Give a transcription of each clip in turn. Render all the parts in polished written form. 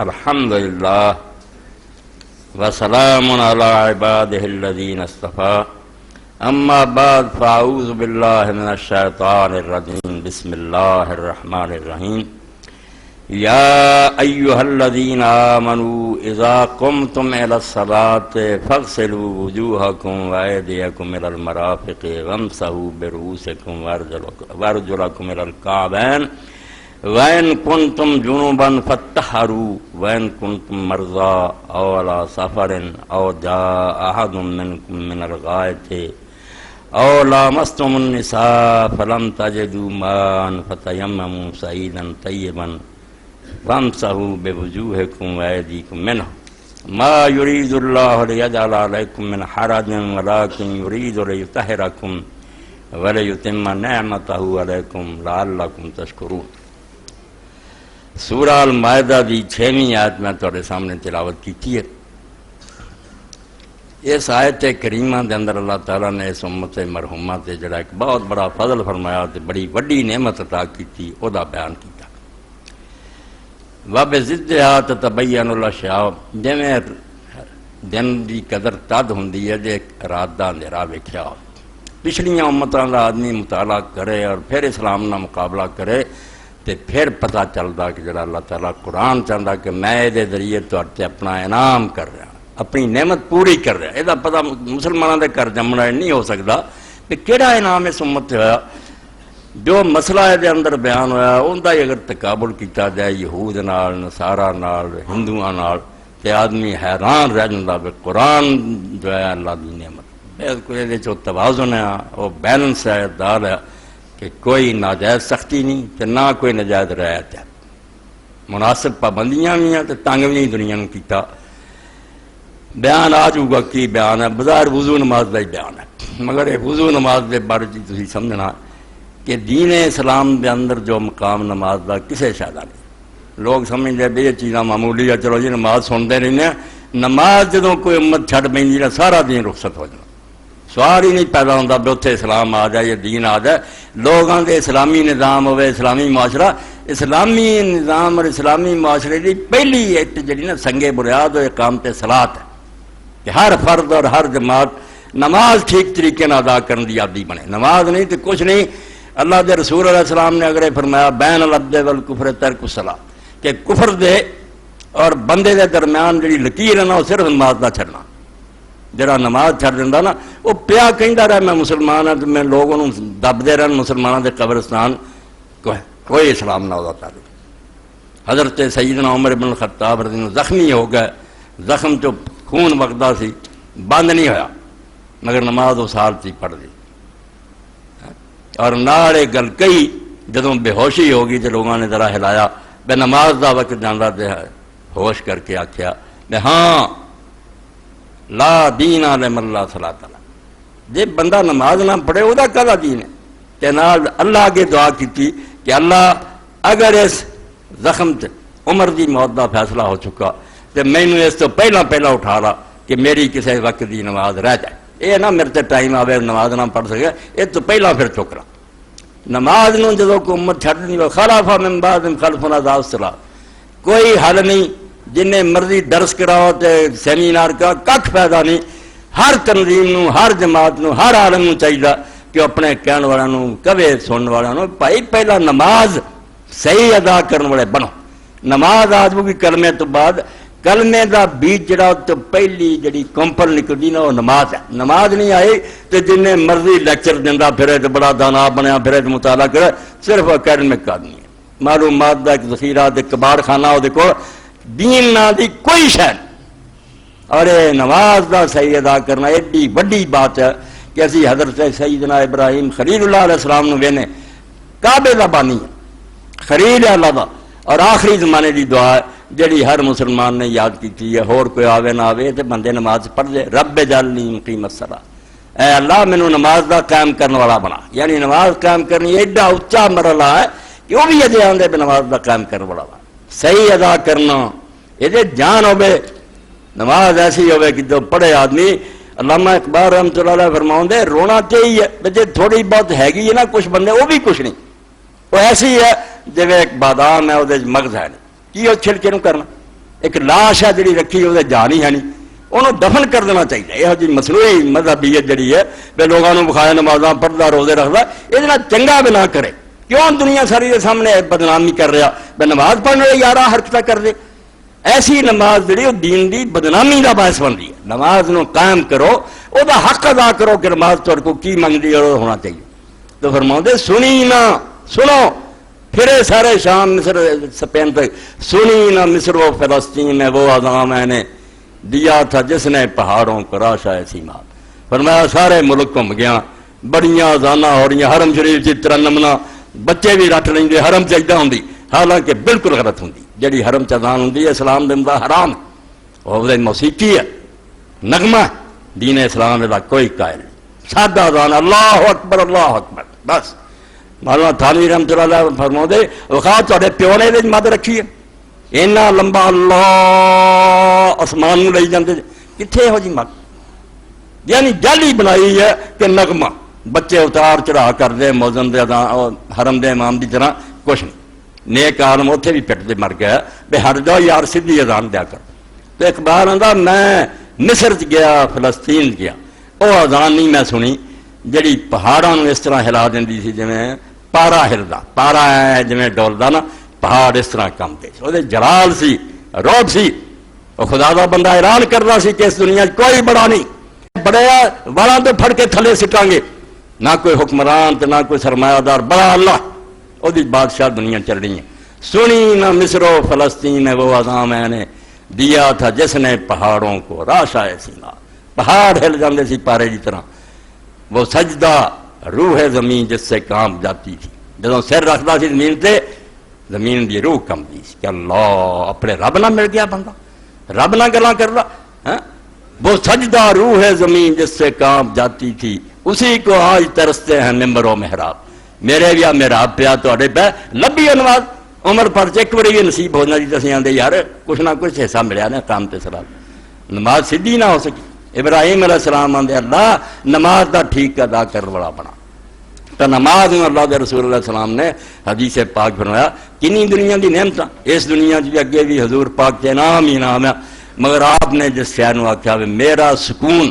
الحمدللہ وسلام علی عبادہ الذین اصطفیٰ اما بعد فاعوذ باللہ من الشیطان الرجیم بسم اللہ الرحمن الرحیم یا ایہا الذین آمنوا اذا قمتم الی الصلاة فاغسلوا وجوہکم وایدیکم الی المرافق وامسحوا برؤوسکم وارجلکم الی الکعبین وَإِن كُنتُمْ جُنُوبًا فَاطَّهَّرُوا وَإِن كُنتُمْ مَرْضَىٰ أَوْ عَلَىٰ سَفَرٍ أَوْ جَاءَ أَحَدٌ مِّنكُم مِّنَ الْغَائِطِ أَوْ لَامَسْتُمُ النِّسَاءَ فَلَمْ تَجِدُوا مَاءً فَتَيَمَّمُوا صَعِيدًا طَيِّبًا فَامْسَحُوا بِوُجُوهِكُمْ وَأَيْدِيكُم مِّنْهُ مَا يُرِيدُ اللَّهُ لِيَجْعَلَ عَلَيْكُم مِّنْ حَرَجٍ وَلَٰكِن يُرِيدُ لِيُطَهِّرَكُمْ وَلِيُتِمَّ نِعْمَتَهُ عَلَيْكُمْ لَعَلَّكُمْ تَشْكُرُونَ۔ سورہ المائدہ دی 6ویں آیت میں تھوڑے سامنے تلاوت کی ہے۔ اس آیت کریمہ دے اندر اللہ تعالیٰ نے اس امت مرحومہ تے جڑا ایک بہت بڑا فضل فرمایا تے بڑی وڈی نعمت عطا کیتی او دا بیان کیتا۔ وَبِضِدِّهَا تَتَبَيَّنُ الْأَشْيَاءُ جویں دن دی قدر تد ہوندی ہے جے رات دا اندھیرا ویکھیا ہو۔ پچھلیاں امتاں دا آدمی مطالعہ کرے اور پھر اسلام نال مقابلہ کرے تے پھر پتہ چلدا کہ جڑا اللہ تعالیٰ قرآن چاہتا کہ میں دے ذریعے تے اپنا انعام کر رہا، اپنی نعمت پوری کر رہا، یہ پتہ مسلمانوں دے کر جمنا نہیں ہو سکتا کہ کیڑا انعام اس امت سے ہوا۔ جو مسئلہ دے اندر بیان ہویا ان دا اگر تقابل کیتا جائے یہود نال، نصارہ نال، ہندوؤں نال تے آدمی حیران رہ جاندا کہ قرآن جو ہے اللہ دی نعمت بالکل یہ توازن ہے، وہ بیلنس ہے، دال ہے کہ کوئی ناجائز سختی نہیں تے نہ کوئی ناجائز رعایت ہے، مناسب پابندیاں بھی ہیں تے تنگ بھی نہیں دنیا نوں کیتا۔ بیان آ جاؤگا کی بیان ہے، بظاہر وضو نماز کا ہی بیان ہے، مگر یہ وضو نماز کے بارے تسی سمجھنا کہ دین اسلام دے اندر جو مقام نماز کا کسے شاید نہیں۔ لوگ سمجھتے بھی یہ چیزاں معمولی ہے، چلو جی نماز سنتے رہنے ہیں، نماز جدوں کوئی امت چھڈ پہنی ہے سارا دین رخصت ہو جانا، سوال ہی نہیں پیدا ہوتا بھی اتنے اسلام آ جائے، یہ دین آ جائے، لوگوں کے اسلامی نظام ہوئے، اسلامی معاشرہ، اسلامی نظام اور اسلامی معاشرے کی پہلی ایکٹ جڑی نا سنگے بنیاد و اقامت صلاۃ ہے کہ ہر فرد اور ہر جماعت نماز ٹھیک طریقے سے ادا کرنے کی عادی بنے۔ نماز نہیں تو کچھ نہیں۔ اللہ کے رسول علیہ السلام نے اگر فرمایا بین العبد والکفر ترک الصلاۃ کہ کفر دے اور بندے دے درمیان جڑی لکیر ہے نا وہ صرف نماز کا چھڑنا، جڑا نماز چھڑ دینا نا وہ پیا کہندا رہا میں مسلمان ہاں، میں لوگوں دبدے رہن مسلمانوں کے قبرستان، کوئی اسلام نہ ہوتا تعلق۔ حضرت سیدنا عمر بن الخطاب رضی اللہ عنہ زخمی ہو گئے، زخم جو خون وگدا سی بند نہیں ہویا، مگر نماز اس حال سے پڑھ دی، اور نالے گل کئی جدوں بے ہوشی ہو گئی تو لوگوں نے ذرا ہلایا بے نماز دا وقت جاندا تے ہوش کر کے آکھیا بے ہاں لا دین لمن لا صلاۃ له، جے بندہ نماز نہ پڑھے وہ کہدا دین ہے؟ تے نال اللہ اگے دعا کیتی کہ اللہ اگر اس زخم تے عمر دی موت دا فیصلہ ہو چکا تے مینوں اس تو پہلا اٹھا لا کہ میری کسی وقت دی نماز رہ جائے، یہ نہ میرے تے ٹائم آوے نماز نہ پڑھ سکے، یہ تو پہلا پھر چکرا نماز نوں جدوں کو امت چھڈ نہیں وہ خلف من بعد خلف اضاعوا الصلاۃ، کوئی حل نہیں، جن مرضی درس کراؤ تے سیمینار کا کھ فائدہ نہیں۔ ہر تنظیم نو، ہر جماعت نو، ہر عالم نو چاہیے کہ اپنے کہن والوں نو کہے سنن والوں نو بھائی پہلا نماز صحیح ادا کرنے والے بنو۔ نماز آ جائے گی کلمے تو بعد، کلمے دا بیج جڑا تو پہلی جڑی کمپل نکلتی نا وہ نماز ہے۔ نماز نہیں آئی تو جن مرضی لیکچر دینا پھرے تو بڑا دانا بنیا پھرے تو مطالعہ کرے، صرف اکیڈمک آدمی ہے، معلومات دا ایک ذخیرہ تے کباڑ خانہ وہ دیکھو، دین نہ دی کوئی شے نہیں۔ اور نماز دا صحیح ادا کرنا ایڈی وڈی بات ہے کہ اسی حضرت سیدنا ابراہیم خلیل اللہ علیہ السلام نو وینے، کعبے دا بانی ہے، خلیل ہے اللہ دا، اور آخری زمانے دی دعا ہے جڑی ہر مسلمان نے یاد کی ہے، اور کوئی آوے نہ آوے تے بندے نماز پڑھ دے، رب جعلنی مقیم الصلاۃ، اے اللہ مینوں نماز دا قائم کرنے والا بنا۔ یعنی نماز قائم کرنی ایڈا اچا مرحلہ ہے کہ وہ بھی اجے آندے بھی نماز دا قائم کرنے والا بنا۔ صحیح ادا کرنا یہ جان ہوے، نماز ایسی ہوے کہ جو پڑھے آدمی، علامہ اقبال رحمۃ اللہ علیہ فرماؤں دے رونا چاہیے جی تھوڑی بہت ہے نا کچھ بندے وہ بھی کچھ نہیں، وہ ایسی ہے جی ایک بادام ہے وہ مغز ہے نہیں، کی وہ چھڑکے نو کرنا، ایک لاش ہے جی رکھی وہ جان ہی ہے نہیں، انہوں دفن کر دینا چاہیے. یہ جی مصنوعی مذہبیت جڑی ہے بے لوگوں کو بخایا نمازاں پڑھتا روزے رکھتا، یہ چنگا بھی نہ کرے. کیوں دنیا ساری کے سامنے بدنامی کر رہا بے نماز پڑھنے والے یارہ حرکتیں کر دے. ایسی نماز جڑی وہ دین دی بدنامی کا باعث بنتی ہے. نماز نو قائم کرو، وہ حق ادا کرو کہ نماز تر کو کی منگتی ہے اور ہونا چاہیے. تو فرماؤں سنی نہ سنو پھرے سارے شام مصر سپین تک، سنی نہ مصر و فلسطین میں وہ اذاں میں نے دیا تھا جس نے پہاڑوں کو راشا ایسی مات. فرمایا سارے ملک گھوم گیا، بڑیاں اذاناں ہو رہی، حرم شریف کی ترنمنا بچے بھی رٹ لیں گے، حرم سجدہ ہوں، حالانکہ بالکل غلط ہوں. جڑی حرم چذان ہوں اسلام دن کا حرام، وہ موسیقی ہے، نغمہ ہے. دین اسلام کا کوئی قائل نہیں. سادہ اذان اللہ اکبر اللہ اکبر بس. مولانا تھانوی رحمۃ اللہ علیہ فرماؤں دے وخا تے پیو نے مد رکھی ہے، اینا لمبا اللہ آسمان لے جاندے کتنے ہو جی مت. یعنی جعلی بنائی ہے کہ نغمہ بچے اتار چڑھا کر دے موزن دے حرم دے امام دی طرح کچھ نہیں. نیک عالم اتنے بھی پٹ دے مر گیا بے ہٹ جاؤ یار سیدھی اذان دیا کر. تو اقبال آندا میں مصر گیا فلسطین گیا، وہ اذان نہیں میں سنی جڑی پہاڑوں اس طرح ہلا دینی سی، جی پارا ہلدا، پارا ہے جی ڈولدا نا، پہاڑ اس طرح کام دے وہ جلال سی، روب سی. وہ خدا دا بندہ اعلان کرنا سی کہ اس دنیا کوئی بڑا نہیں، بڑے والاں تو پھڑ کے تھلے سٹاں گے، نہ کوئی حکمران تو نہ کوئی سرمایہ دار، بڑا اللہ، وہ بادشاہ دنیا چل رہی ہے. سنی نہ مصر و فلسطین میں وہ اذاں میں نے دیا تھا جس نے پہاڑوں کو راشا ایسی مات. پہاڑ ہل جاندے سی پارے کی طرح. وہ سجدہ روح زمین جس سے کام جاتی تھی، جدوں سر رکھتا سی زمین تے زمین دی روح کمتی سی کہ اللہ اپنے رب نہ مل گیا بندہ، رب نہ گلاں کر رہا. وہ سجدہ روح زمین جس سے کام جاتی تھی، اسی کو آج ترستے ہیں ممبر و محراب. میرے بھی محراب پیا تے پہ لبی نماز عمر پر ایک بڑی بھی نصیب ہونا جی. اسی آدھے یار کچھ نہ کچھ حصہ ملیا نا کام تے سلام. نماز سیدھی نہ ہو سکی. ابراہیم علیہ السلام آدھے اللہ نماز دا ٹھیک ادا کرنے والا بنا. تو نماز اللہ دے رسول اللہ السلام نے حدیث پاک فرمایا کنی دنیا دی نعمت، اس دنیا بھی اگے بھی حضور پاک کے انعام ہی انعام ہے، مگر آپ نے جس شہر نو آخیا میرا سکون،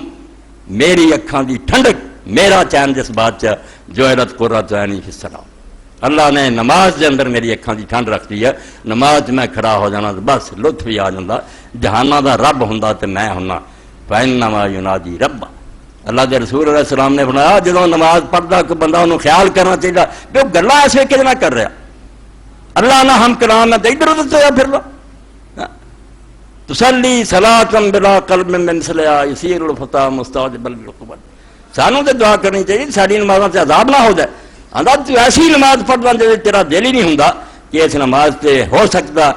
میری اکھاں دی ٹھنڈک، میرا چین جس بات چ جو عرت قرۃ عینی فی الصلاۃ. اللہ نے نماز کے اندر میری اکھاں دی ٹھنڈ رکھ دی ہے. نماز میں کھڑا ہو جانا بس لطف ہی آ جاتا. جہانہ دا رب ہوندا تے میں ہونا فإنما ینادی ربا. اللہ دے رسول علیہ السلام نے فرمایا جدوں نماز پڑھدا کوئی بندہ انہوں خیال کرنا چاہیے کہ وہ گلاں ایسے کہ نہ کر رہا اللہ نہ ہم کلام ہے تو ادھر ادھر تو پھر رہا. تسلی صلاۃ بلا قلب من مثلها یسیر الفتى مستوجبا للقبل. سانوں تو دعا کرنی چاہیے ساری نمازوں سے عذاب نہ ہو جائے. آندا تو ایسی نماز پڑھنا جے تیرا دل ہی نہیں ہوندا کہ اس نماز تے ہو سکتا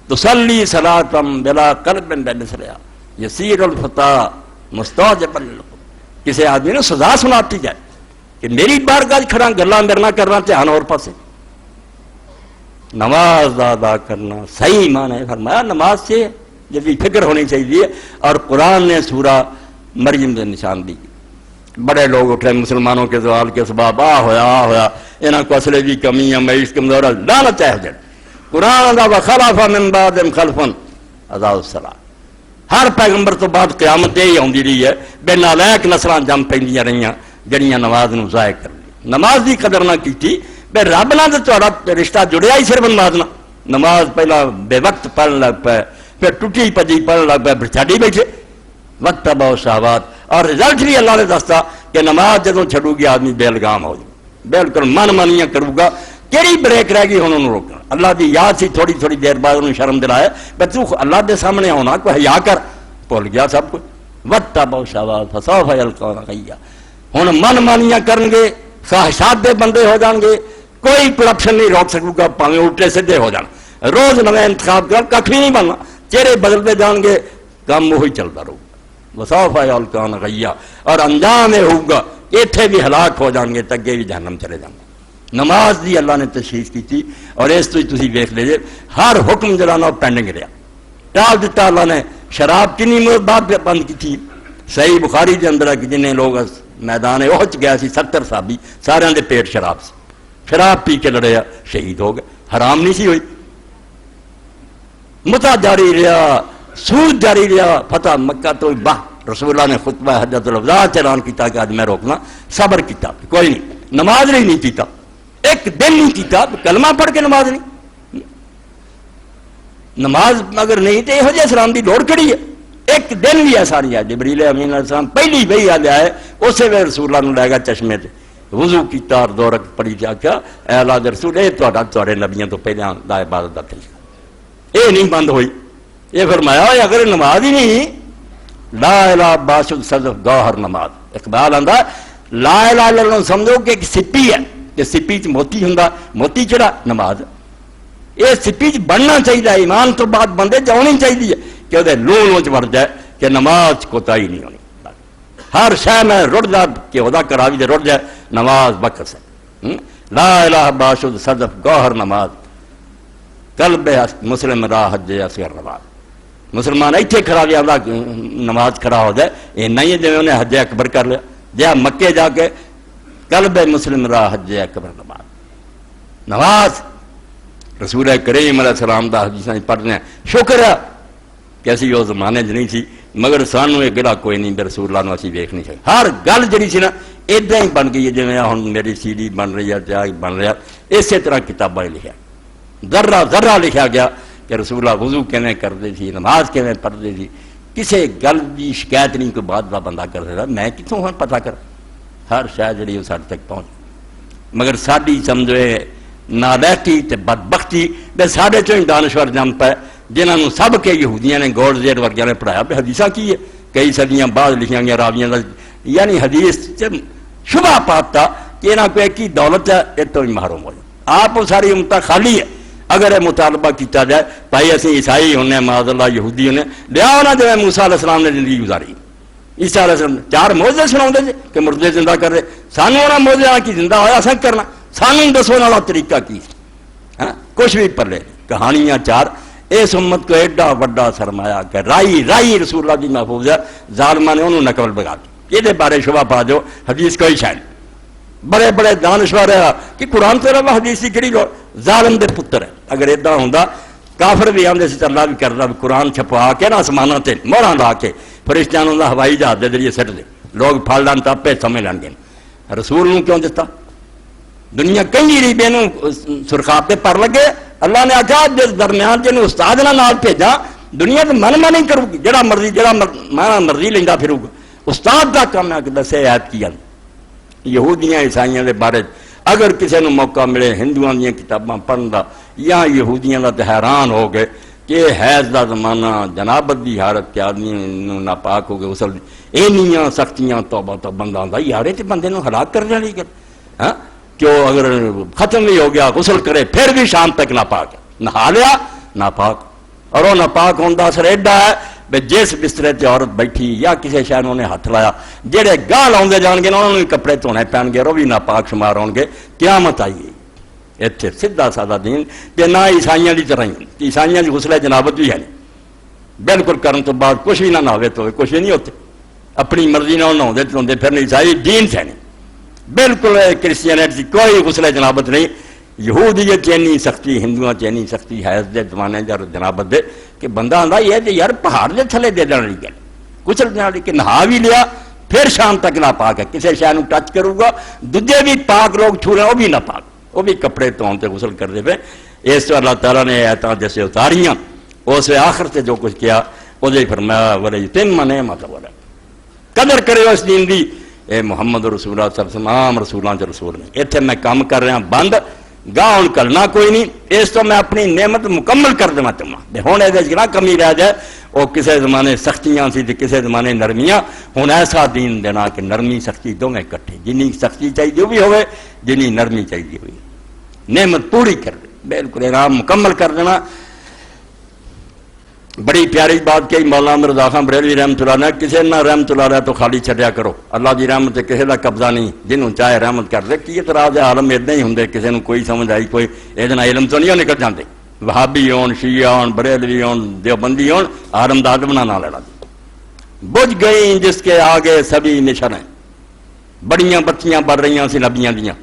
تسلی صلاۃ بلا قلب من مثلها یسیر الفتى مستوجبا للقبل. کسی آدمی نے سزا سناتی جائے کہ میری بارگاہ کھڑا گلاں میرنا کرنا دھیان اور پاسے. نماز ادا کرنا صحیح معنی ہے فرمایا نماز سے جب فکر ہونی چاہیے. اور قرآن نے سورہ مریم سے نشان دی. بڑے لوگ اٹھے مسلمانوں کے زوال کے اسباب ہویا انہاں کو اصلے بھی کمی ہے معیشت کمزور لعنت ہے جڑ قرآن دا وخلف من بعدهم خلف اضاعوا الصلاۃ. ہر پیغمبر تو بعد قیامت یہی آتی رہی ہے بے نالائق نسلاں جم پہ رہی جڑیاں نماز نو ضائع کر لی. نماز دی قدر نہ کی بے رب نال تہاڈا رشتہ جڑیا ہی صرف نماز نہ. نماز پہلا بے وقت پڑھن لگ پے پھر ٹوٹی پجی پڑھن لگ پے پھر چھڈی بیٹھے وقت بہت شہوات. اور رزلٹ بھی اللہ نے دستا کہ نماز جدوں چھڈو گی آدمی بے لگام ہو جائے بالکل من مانیاں کرو گا. کیڑی بریک رہ گئی ہن انہوں روکنا. اللہ دی یاد سی تھوڑی تھوڑی دیر بعد انہوں شرم دلایا بے تو اللہ دے سامنے ہونا کوئی حیا کر بھول گیا سب کچھ. وقت بہت شہوات فسوف یلقون غیا. ہن من مانیاں کرن گے خواہشات دے بندے ہو جان گے. کوئی کرپشن نہیں روک سکے گا پاویں الٹے سیدھے ہو جان. روز نویں انتخاب کر کھ بھی نہیں بننا. چہرے بدلتے جان گے کام وہی چلتا رہے وسوف یلقون غیا. اور انجام یہ ہوگا اتنے بھی ہلاک ہو جان گے تگے بھی جہنم چلے جان گے. نماز دی اللہ نے تشخیص کی تھی اور اس تو تسی ویکھ لیجیے ہر حکم جڑا پینڈنگ رہا. ٹال دیتا اللہ نے. شراب کنی مدت بعد بند کی تھی. صحیح بخاری کے اندر کہ جن لوگ میدان احد گیا سی 70 صحابی سارے دے پیٹ شراب سے شراب پی کے لڑے شہید ہو گئے. حرام نہیں سی ہوئی متا جاری رہا، سود جاری رہا، فتح مکہ تو باہ رسول اللہ نے خطبہ حجۃ الوداع اعلان کیتا کہ آج میں روکنا، صبر کیتا، کوئی نہیں، نماز نہیں کیتا، ایک دن نہیں کیتا، کلمہ پڑھ کے نماز نہیں، نماز اگر نہیں تو یہ اسلام کی لوڑ کیڑی ہے؟ ایک دن بھی ایسا نہیں ہے جبریل امین علیہ السلام پہلی وہی آ جائے اسی ویلے رسول اللہ لے گا چشمے سے، وضو کیتا اور 2 رکعت پڑھی جا کے اے اللہ دے رسول یہ تھوڑے نبیوں تو پہلے دا عبادت دا طریقہ یہ نہیں بند ہوئی، یہ فرمایا اگر نماز ہی نہیں لا الہ باشد صدف گوہر نماز، اقبال آندا لا الہ الا اللہ سمجھو کہ ایک سپی ہے کہ سپی چ موتی ہوندا، موتی چڑا نماز، یہ سپی چ بننا چاہیے، ایمان تو بعد بندے جاؤنی چاہیے کہ وہ لون چ بڑھ جائے کہ نماز کوتاہی نہیں ہونی، ہر شے میں رڑ جا کہ وہ کراوی دے رڑ جائے، نماز بکس ہے، لا الہ باشد صدف گوہر نماز، قلب مسلم راہ حج اصغر نماز، مسلمان ایتھے کھڑا بھی آدھا نماز کھڑا ہو جائے، یہ نہیں ہے جی انہیں حج اکبر کر لیا، جہاں مکے جا کے قلب مسلم راہ حج اکبر نماز، نماز رسول کریم علیہ السلام دا حدیثاں پڑھنے شکر ہے کہ اسی وہ زمانے چ نہیں سی، مگر سانو یہ گلا کوئی نہیں رسول اللہ نو اسی ویکھ نہیں سکتے، ہر گل جڑی سی نا ادھا ہی بن گئی ہے، جی ہن میری سی ڈی بن رہی ہے جا بن رہا، اسی طرح کتاباں لکھا ذرہ ذرہ لکھا گیا کہ رسول اللہ وضو کیویں کرتے تھی، نماز کیویں پڑھتے تھی، کسی گل کی شکایت نہیں کوئی بعد کا بندہ کر سکتا، میں کتوں ہوں پتہ کر، ہر شاید جڑی وہ ساڈے تک پہنچ، مگر ساری سمجھو نالائکی تے بدبختی بے ساڈے چوں ہی دانشور جم پے جنہاں نوں سب کے یہودیاں نے گولڈ زیر ورگیاں نے پڑھایا پہ حدیثاں کی ہے، کئی صدیاں بعد لکھیاں گیا راویاں دا، یعنی حدیث شبہ پاتا کہ انہاں کو ایک ہی دولت ہے یہ تو ہی محروم ہو جائے، آپ وہ ساری امتہ خالی ہے، اگر یہ مطالبہ کیتا جائے بھائی اسی عیسائی ہونے معاذ اللہ یہودی ہونے لیا ہونا جو موسیٰ علیہ السلام نے زندگی گزاری، عیسیٰ علیہ السلام 4 موعظے سناؤں دے کہ مردے زندہ کر رہے، سانو ہونا موعظے کی زندہ ہویا سنگ کرنا، سانو دسو والا طریقہ کی کچھ بھی پلے کہانیاں 4، اس امت کو ایڈا وڈا سرمایہ کہ رائی رسول اللہ کی محفوظ ہے، ظالمہ نے انہوں نقل بگا دی، یہ بارے شبہ پا جو حدیث کوئی شاید بڑے بڑے دانشور ہے کہ قرآن تو رہا حدیث کی کڑی لو ظالم دے پتر ہے، اگر ایڈا ہوندہ کافر بھی آمدے سے اللہ بھی کرتا قرآن چھپوا کے نا آسمانہ تے موڑاں لا کے فرشتیاں دا ہوائی جہاز دے ذریعے سٹ دے لوگ پھڑ لان تا پہ سمجھ لیں گے، رسول نوں کیوں دیتا؟ دنیا کئی ریبے نوں سرخاب پہ پر لگے، اللہ نے آخا جس درمیان جن استاد نال بھیجا دنیا تو من نہیں کرو گی، جڑا مرضی لینا پھرو گا، استاد کا کام ہے کہ دسے ایت کی یہودیاں عیسائیاں دے بارے اگر کسی نے موقع ملے ہندوؤں دیا کتاباں پڑھن دا یا یہودیاں دا تو حیران ہو گئے کہ حیض دا زمانہ جنابت دی حالت کہ آدمی ناپاک ہو گئے غسل اینیاں سختیاں توبہ تو بندہ دا یارے تے بندے نو ہلاک کرنے والی گل، ہاں کہ اگر ختم نہیں ہو گیا غسل کرے پھر بھی شام تک ناپاک ہے، نہا لیا ناپاک، اور وہ ناپاک ہونے کا اثر ایڈا ہے کہ جس بسترے تے عورت بیٹھی یا کسی شہر نے ہاتھ لایا جہے گاہ لاؤندے جان گے انہوں نے کپڑے دھونے پین گے، وہ بھی ناپاک شمار ہون گے، قیامت آئی گئی اتنے سیدھا سادہ دین کہ نہ عیسائیاں کی طرح ہی، عیسائیاں کی غسل جنابت بھی ہے نہیں، بالکل کرن تو بعد کچھ بھی نہ نہاوے تو کچھ بھی نہیں ہوتے، اپنی مرضی نہ نہاؤندے دھوندے پھر عیسائی دین سے نہیں، بالکل کرسچینٹی کوئی غسل جنابت نہیں، یہودیت چینی سختی ہندوؤں چینی سختی حیض دے زمانے جنابت دے کہ بندہ آندا یہ ہے یار پہاڑ دے تھلے دے دینے والی گل غسل دینے والی کہ نہا بھی لیا پھر شام تک نہ پاک ہے، کسی شے نوں ٹچ کروں گا دوجے بھی پاک لوگ چھو رہے ہیں وہ بھی نہ پاک، وہ بھی کپڑے دھون تے غسل کرتے پے، اس تو اللہ تعالیٰ نے آیتاں جیسے اتاریاں اس آخر سے جو کچھ کیا وہ فرمایا وَلَيُتِمَّ نِعْمَتَهُ عَلَيْكُمْ، قدر کرے اس دین دی، اے محمد رسول اللہ صلی اللہ علیہ وسلم عام رسولاں چ رسول نے، اتنے میں کام کر رہا بند گاہ ہوں کرنا کوئی نہیں، اس تو میں اپنی نعمت مکمل کر دوں تمہیں ہوں یہ نہ کمی رہ جائے، وہ کسی زمانے سختیاں سی کسی زمانے نرمیاں، ہوں ایسا دین دینا کہ نرمی سختی دونوں کٹھے، جنی سختی چاہیے وہ بھی ہوئے جنی نرمی چاہیے ہوئی، نعمت پوری کر دے، بالکل انعام مکمل کر دینا۔ بڑی پیاری بات کہی مولانا مرزا خان بریلوی رحمت اللہ نے، کسی نہ رحمت اللہ رہا تو خالی چھڈیا کرو، اللہ دی رحمت کسی کا قبضہ نہیں، جنہوں چاہے رحمت کر دے، کی اعتراض ہے، عالم ادھا ہی ہوں، کسی نے کوئی سمجھ آئی کوئی یہ علم تو نہیں نکل جاتے، وہابی ہون شیعہ ہون بریلوی ہون دیوبندی ہون، عالم دا ادب نہ لینا، بجھ گئی جس کے آگے سبھی مشن ہیں، بڑیاں بتیاں بڑھ رہی سی نبیاں دیاں،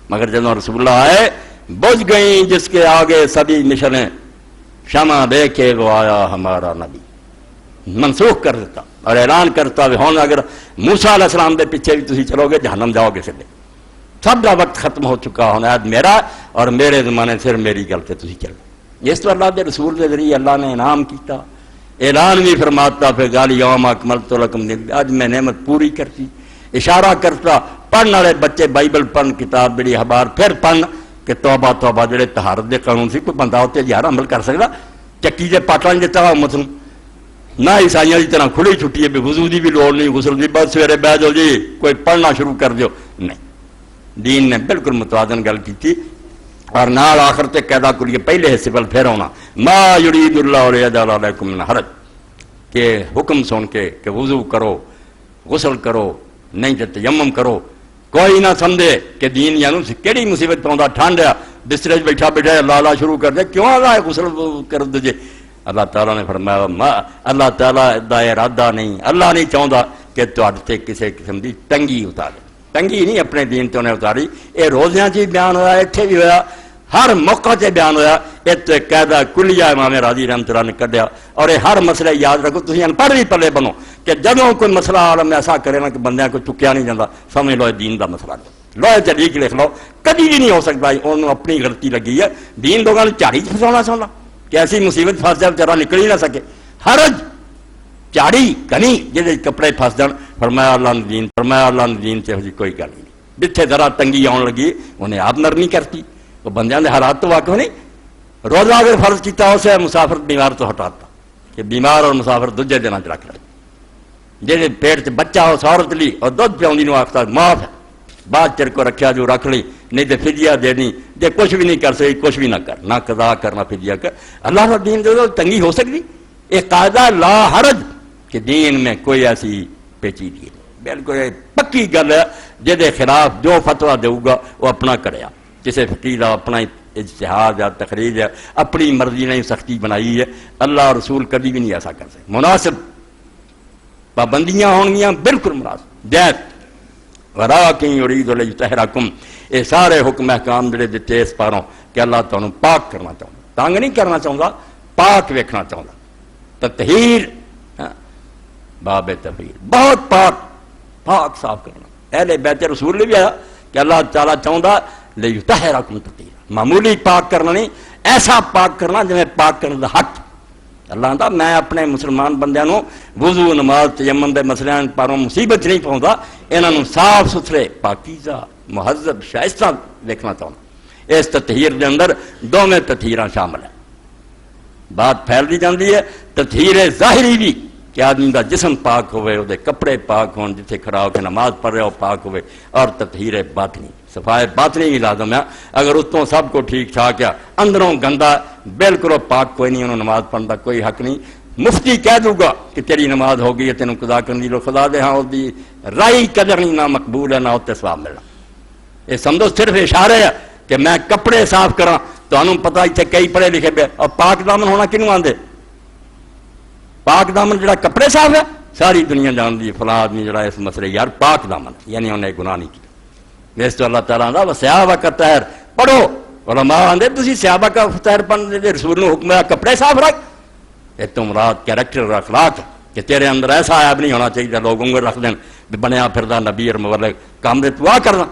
مگر جب رسول اللہ آئے بجھ گئی جس کے آگے سبھی مشن ہیں، شمع دے کے وہ آیا ہمارا نبی، منسوخ کر دیتا اور اعلان کرتا بھی ہوں اگر موسیٰ علیہ السلام دے پیچھے بھی تسی چلو گے جہنم جاؤ گے سیدھے، سب کا وقت ختم ہو چکا ہونا ہے میرا اور میرے زمانے صرف میری گل سے تسی چلو۔ اس تو اللہ کے رسول کے ذریعے اللہ نے انعام کیتا، اعلان بھی فرماتا پھر گال یوم اکملت لکم دین، آج میں نعمت پوری کرتی، اشارہ کرتا پڑھنے والے بچے بائبل پڑھن کتاب بڑی اخبار پھر پڑھن کہ توبہ توبہ جڑے طہارت دے قانون سی کوئی بندہ ہوتے یار عمل کر سکتا، چکی دے پاٹاں دیتا امت نوں، نہ عیسائیاں کی طرح کھلی چھٹی ہے بھی وضو دی بھی لوڑ نہیں، غسل دی بس سویرے بہ جاؤ جی کوئی پڑھنا شروع کر دیو، نہیں، دین نے بالکل متوازن گل کی اور نال آخر تے قاعدہ کلیے پہلے حصے پر پھر ہونا ما یرید اللہ لیجعل علیکم من حرج، کہ حکم سن کے کہ وضو کرو غسل کرو نہیں تے تیمم کرو، کوئی نہ سمجھے کہ دین یانو کیڑی مصیبت پاؤں ٹھنڈ ہے بسترے بیٹھا بیٹھا لالا شروع کر دے کیوں آ غسل کر دے، اللہ تعالیٰ نے فرمایا اللہ تعالیٰ دا ارادہ نہیں، اللہ نہیں چاہتا کہ تے کسی قسم کی تنگی اتارے، تنگی نہیں اپنے دین تو انہیں اتاری، یہ روزیاں چی بیان ہوا اتنے بھی ہوا ہر موقع سے بیان ہوا، ایک قاعدہ کلیہ امام راضی رحمۃ اللہ نے کڈیا اور یہ ہر مسئلہ یاد رکھو تھی ان پڑھ بھی پلے بنو کہ جدوں کوئی مسئلہ عالم ایسا کرے نا کہ بندیاں کو چکیا نہیں جاتا سمجھ لو دین کا مسئلہ لوہے چ لکھ لکھ لو، کبھی بھی نہیں ہو سکتا انہوں اپنی غلطی لگی ہے، دین لوگوں نے جھاڑی پھسانا چاہتا کہ ایسی مصیبت پھس جائے بیچارہ نکل ہی نہ سکے، حرج جھاڑی کنی جہے کپڑے پھس جان، فرمایا اللہ نے دین، فرمایا اللہ نے دین سے کوئی گل نہیں، جتھے ذرا تنگی آن لگی انہیں آپ نرمی کرتی، وہ بندیاں دے حالات تو واقف نہیں، روزہ اگر فرض کیتا اسے مسافر بیمار تو ہٹاتا کہ بیمار اور مسافر دوجے دن رکھ لے، جہے پیٹ سے بچہ ہو عورت لی اور دودھ پیاؤں نو آختا معاف ہے بعد چر کو رکھیا جو رکھ لی نہیں تو فدیہ دینی، جے کچھ بھی نہیں کر سکی کچھ بھی نہ کر، نہ قضا کرنا فدیہ کر، اللہ کا دین دے دو تنگی ہو سکتی، ایک قاعدہ لا حرج کہ دین میں کوئی ایسی پیچیدگی نہیں، بالکل پکی گل ہے، جہدے خلاف جو فتویٰ دے گا وہ اپنا کریا، کسی فقیر اپنا اجتہاد یا تخریج ہے، اپنی مرضی نے سختی بنائی ہے، اللہ اور رسول کبھی بھی نہیں ایسا کر سکتے، مناسب پابندیاں ہونگیاں بالکل مناسب جائز، وَلَٰكِن يُرِيدُ لِيُطَہِّرَكُمْ، یہ سارے حکم احکام جڑے دیتے اس پاروں کہ اللہ تعالیٰ پاک کرنا چاہتا، تنگ نہیں کرنا چاہتا، پاک ویکھنا چاہتا، تطہیر باب تطہیر بہت پاک پاک صاف کرنا، اہل بیت رسول نے بھی آیا کہ اللہ تعالیٰ چاہتا لِيُطَہِّرَكُمْ تطہیرا، معمولی پاک کرنا نہیں، ایسا پاک کرنا جنہیں پاک کرنے کا حق، اللہ آتا میں اپنے مسلمان بندیاں نو وضو نماز تیمم دے مسئلے پاروں مصیبت نہیں پاؤں، انہاں نو صاف ستھرے پاکیزہ مہذب شائستہ دیکھنا چاہوں، اس تطہیر دے اندر دونوں تطہیراں شامل ہیں، بات پھیل دی جاندی ہے، تطہیر ظاہری بھی کہ آدمی دا جسم پاک ہوئے، وہ دے کپڑے پاک ہون، جتھے کھڑا ہو کے نماز پڑھ رہے ہو پاک ہوئے، اور تطہیر باطنی صفائے باطنی بھی لازم ہے، اگر اتوں سب کو ٹھیک ٹھاک ہے اندروں گندا بالکل پاک کوئی نہیں، انہوں نماز پڑھنے کا کوئی حق نہیں، مفتی کہہ دوں گا کہ تیری نماز ہو گئی ہے تینوں قضا کرنے لو خدا دے ہاں دی رائی قدر نہیں، نہ مقبول ہے نہ اتنے ثواب ملنا، یہ سمجھو صرف اشارے ہے کہ میں کپڑے صاف کراں، تو انہوں پتہ اتنے کئی پڑھے لکھے پہ، اور پاک دامن ہونا کنوں آندے، پاک دامن جڑا کپڑے صاف ہے ساری دنیا جان دی فلاں آدمی جڑا اس مسئلے یار پاک دامن یعنی انہیں گناہ نہیں کیا، ویسے تو اللہ تعالیٰ دا صحابہ کا طہر پڑھو، علماء آندے تسی صحابہ کا طہر پڑھنے دے رسول نے حکم ہے کپڑے صاف رکھ، یہ تم رات کیریکٹر اور اخلاق کہ تیرے اندر ایسا عیب نہیں ہونا چاہیے لوگ انگل رکھ دیں بنیا پھردا نبی اور مبلغ کام دے دعا کرنا،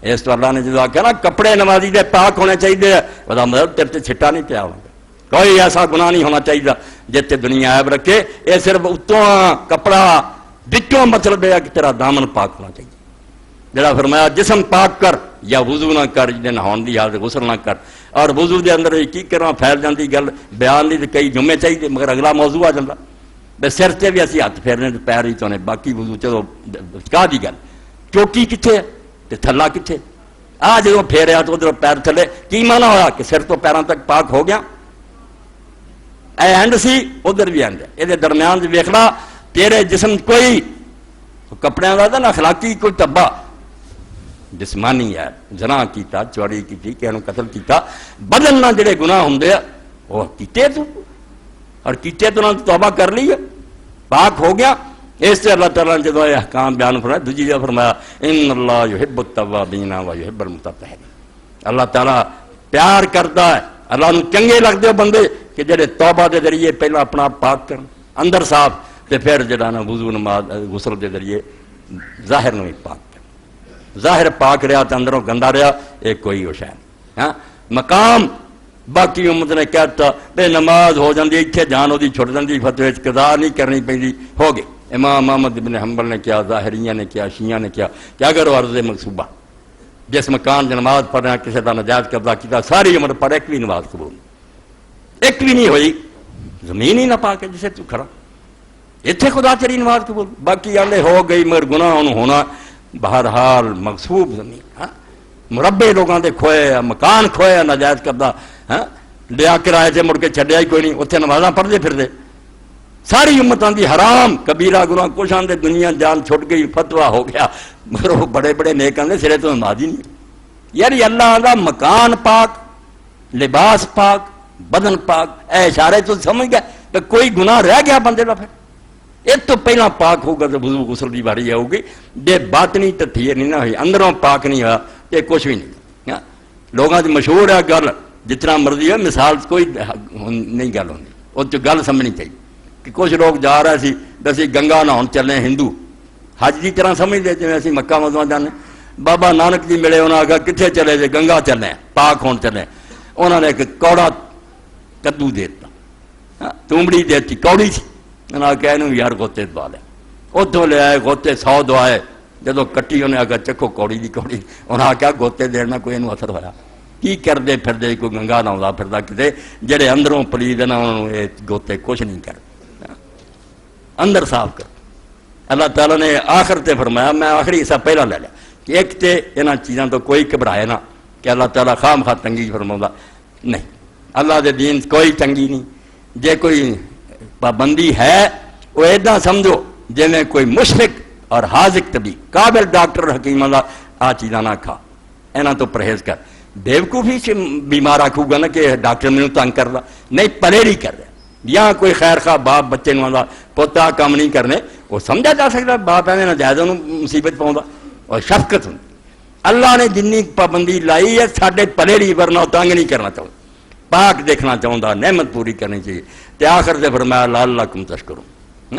اس تو اللہ نے جو آخیا نا کپڑے نمازی دے پاک ہونے چاہیے، وہ مطلب تیرے تے چھٹا نہیں پیا ہوگا، کوئی ایسا گناہ نہیں ہونا چاہیے جتے دنیا عیب رکھے، یہ صرف اتوں کپڑا بچوں مطلب ہے کہ تیرا دامن پاک ہونا چاہیے، جڑا فرمایا جسم پاک کر یا وضو نہ کر جنہیں نہاؤن دی حالت غسل نہ کر، اور وضو دے اندر کی کرنا پھیل جاندی گل بیان دی کئی جمعے چاہیے مگر اگلا موضوع آ جاتا، بے سر تے بھی اسی ہاتھ پھیرنے پیر ہی چونے باقی وضو چلو کا دی گل، چوکی کتنے تے تھلا کتنے، آ جدو پھیریا تو ادھر پیر تھلے کی مانا ہوا کہ سر تو پیروں تک پاک ہو گیا، اے اینڈ سی ادھر بھی اینڈ ہے، یہ درمیان ویکھنا تیرے جسم کوئی کپڑے کا نہ اخلاقی کوئی تباہ جسمانی ہے، زنا کیتا چوری کی کسی قتل کیتا، بدن نہ جڑے گناہ ہوندے ہیں وہ کیتے تو اور کیتے تو نہ توبہ کر لی ہے پاک ہو گیا، اس سے اللہ تعالیٰ نے جب احکام بیان فرمایا دوسری جگہ فرمایا ان اللہ یحب التوابین و یحب المتطہرین، اللہ تعالیٰ پیار کرتا ہے، اللہ نو چنگے لگتے ہو بندے کہ جڑے توبہ دے ذریعے پہلا اپنا پاک کرن اندر صاف تے پھر جڑا نا وضو نماز غسل دے ذریعے ظاہر نو پاک کرن. ظاہر پاک رہا تے اندروں گندا رہا ایک کوئی ہوشا نہیں. ہاں مقام باقی امت نے کہتا بے نماز ہو جاندی اتنے جان وہ چھٹ جاتی فتوی قضا نہیں کرنی پی ہو گئی. امام محمد بن حنبل نے کیا ظاہریہ نے کیا شیعہ نے کیا کہ اگر وہ عرض مقصوبہ جس مکان نماز پڑھنا کسی کا نجائز قبضہ کیا ساری عمر پڑھ ایک بھی نماز قبول ایک بھی نہیں ہوئی زمین ہی نہ پا کے جسے تو کھڑا اتنے خدا تیری نماز قبول باقی آلے ہو گئی مگر گناہ ہونا بہرحال مغصوب زمین. ہاں مربے لوگوں کے کھوئے مکان کھوئے نجائز قبضہ ہاں لیا کرائے سے مڑ کے چھڈیا ہی کوئی نہیں اتنے نمازاں پڑھتے پھرتے ساری امتوں دی حرام کبیرہ گناہ کچھ آندے دنیا جان چھٹ گئی فتوا ہو گیا مگر وہ بڑے بڑے نیک آندے سرے تو نماز ہی نہیں. یعنی اللہ آدھا مکان پاک لباس پاک بدن پاک اے اشارے تو سمجھ گئے کہ کوئی گناہ رہ گیا بندے کا پھر ایک تو پہلا پاک ہوگا تو وضو غسل دی باری ہوگی جے باطنی تطہیر نہیں نہ ہوئی اندروں پاک نہیں ہوا تے کچھ بھی نہیں. لوگوں کی مشہور ہے گل جتنا مرضی ہے مثال کوئی نہیں گل ہوتی وہ تو گل سمجھنی چاہیے کہ کچھ لوگ جا رہے سی اسی گنگا نہاؤن چلے ہندو حج کی طرح سمجھتے جی اسی مکہ مدینہ جانے بابا نانک جی ملے انہوں نے کہا کتنے چلے جی گنگا چلے پاک ہون چلے انہوں نے ایک کوڑا کدو دیتا تومڑی دیتی کوڑی تھی انہوں نے کہا انہوں یار گوتے دوا لے اتوں لے آئے گوتے 100 دوائے جدو کٹی انہیں آگا چکھو کوڑی دی کوڑی انہوں نے کہا گوتے دینا کوئی انہوں اثر ہوا کی کردے پھردے کوئی گنگا نہ پھردا کتے جڑے اندروں پلید نہ انہوں نے گوتے کچھ نہیں کر اندر صاف کر. اللہ تعالیٰ نے آخر تے فرمایا میں آخری حصہ پہلا لے لیا کہ ایک تے انہاں چیزاں تو کوئی گھبرائے نہ کہ اللہ تعالیٰ خام خواہ تنگی فرماؤں نہیں اللہ دے دین کوئی تنگی نہیں. جے کوئی پابندی ہے وہ ایدہ سمجھو جے میں کوئی مشفق اور حاذق طبیب قابل ڈاکٹر حکیم اللہ آ چیزاں نہ کھا اینا تو پرہیز کر. بیوقوفی سے بیمار آکھوں گا نا کہ ڈاکٹر میں تنگ کر رہا نہیں پلیری کر رہا یا کوئی خیر خواہ باپ بچے نو آندا پوتا کام نہیں کرنے وہ سمجھا جا سکتا باپ ایویں ناجائز انہوں مصیبت پاؤں اور شفقت ہوں. اللہ نے جنی پابندی لائی ہے ساڈے پلیری ورنہ تنگ نہیں کرنا چاہتا پاک دیکھنا چاہتا نعمت پوری کرنی چاہیے. تے آخر سے فرمایا لعلکم تشکرون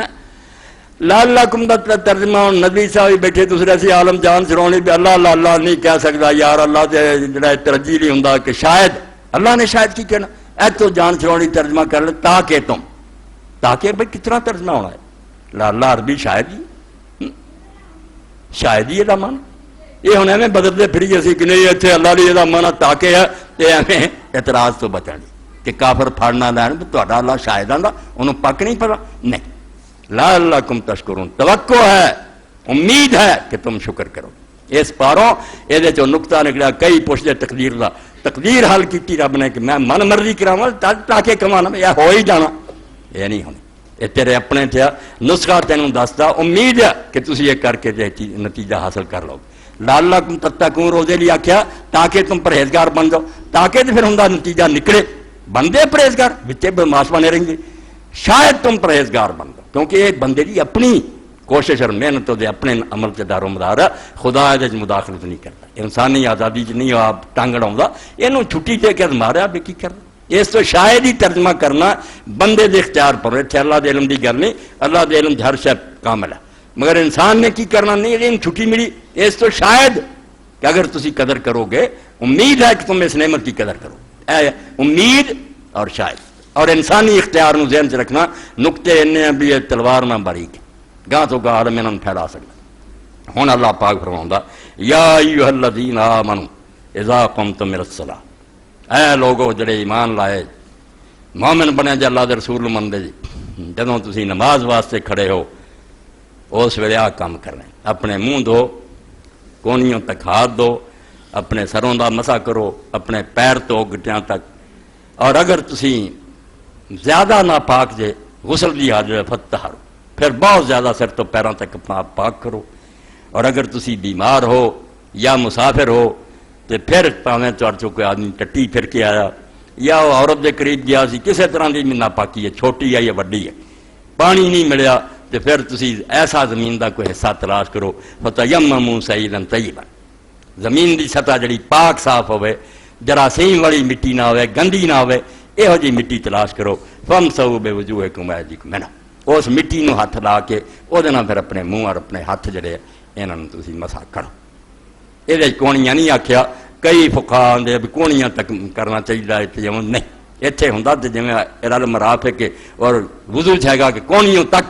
لعلکم دا ترجمہ نبی صاحب بیٹھے دوسرے سی عالم جان سرونی بھی اللہ اللہ اللہ نہیں کہہ سکتا یار اللہ دے جڑا ترجیح نہیں ہوندا کہ شاید اللہ نے شاید کی کہنا اے تو جان چھوڑی ترجمہ کر لے تاکہ تم تاکہ بھائی کتنا ترجمہ ہونا ہے لا عربی شاید ہی شاید ہی یہ مانا یہ ہوں ایویں بدلتے پھری اسی کہ نہیں اتنے اللہ علی یہ مانا تاکہ ہے یہ ایویں اعتراض تو بچا لی کہ کافر پھاڑنا لین تو اللہ شاید آندا انہوں پک نہیں پڑا نہیں لعلکم تشکرون توقع ہے امید ہے کہ تم شکر کرو. اس پاروں یہ جو نقطہ نکلا کئی پوچھتے تقدیر دا تقدیر حل کی رب نے کہ میں من مرضی کراواں تاکہ کمانا یہ ہو ہی جانا یہ نہیں ہونی یہ تیرے اپنے تھیا نسخہ تینوں دستا امید ہے کہ تسی یہ کر کے نتیجہ حاصل کر لو. لعلکم تتقون روزے لیے آخیا تاکہ تم پرہیزگار بن جاؤ تاکہ پھر ہوں نتیجہ نکلے بندے پرہیزگار بچے بدماش بنے رہیں گے شاید تم پرہیزگار بن جاؤ کیونکہ ایک بندے کی اپنی کوشش اور محنت دے اپنے عمل سے دار و مدار ہے خدا یہ مداخلت نہیں کرتا انسانی آزادی نہیں آپ ٹانگ اڑا یہ چھٹی دے کے ماریا بھی کی کرنا اس تو شاید ہی ترجمہ کرنا بندے دے اختیار پر اتنے اللہ دے علم دی گل نہیں اللہ دے علم ہر شے کامل ہے مگر انسان نے کی کرنا نہیں علم چھٹی ملی اس تو شاید کہ اگر تسی قدر کرو گے امید ہے کہ تم اس نعمت کی قدر کرو اے امید اور شاید اور انسانی اختیار نو ذہن سے رکھنا نقطے انہیں بھی تلوار نہ باریک گاہ تو گاہ عالم انہوں پھیلا سکتا. ہوں اللہ پاک فرماؤں یا ایھا الذین آمنوا اذا قمتم الی الصلاۃ اے لوگو جڑے ایمان لائے مومن بنے جے اللہ دے رسول مندے جی جدوں تسی نماز واسطے کھڑے ہو اس ویلے آ کام کرنا اپنے منہ دھو کونیوں تک ہاتھ دو اپنے سروں دا مسا کرو اپنے پیر تو گٹیاں تک اور اگر تسی زیادہ ناپاک جے غسل دی حاجت فتطہروا پھر بہت زیادہ سر تو پیروں تک اپنا آپ پاک کرو اور اگر تسی بیمار ہو یا مسافر ہو تو پھر پاویں چڑھ چکے آدمی ٹٹی پھر کے آیا یا وہ عورت دے قریب گیا سی کسی طرح کی ناپاکی ہے چھوٹی ہے یا وڈی ہے پانی نہیں ملیا تو پھر تسی ایسا زمین دا کوئی حصہ تلاش کرو فتیمموا صعیدا طیبا زمین دی سطح جڑی پاک صاف ہوئے جراثیم والی مٹی نہ ہوئے گندی نہ ہوئے یہو جی مٹی تلاش کرو، فامسحوا بوجوہکم وایدیکم منہ، اس مٹی نو ہاتھ لا کے وہ پھر اپنے منہ اور اپنے ہاتھ جڑے انہاں نوں تسی مسح کرو۔ یہ کونیاں نہیں آکھیا، کئی فقہاء آندے بھی کونیاں تک کرنا چاہیے تیمم، نہیں، اتنے ہوں تو جی رل مرافق اور وضو ہے گا کہ کونیوں تک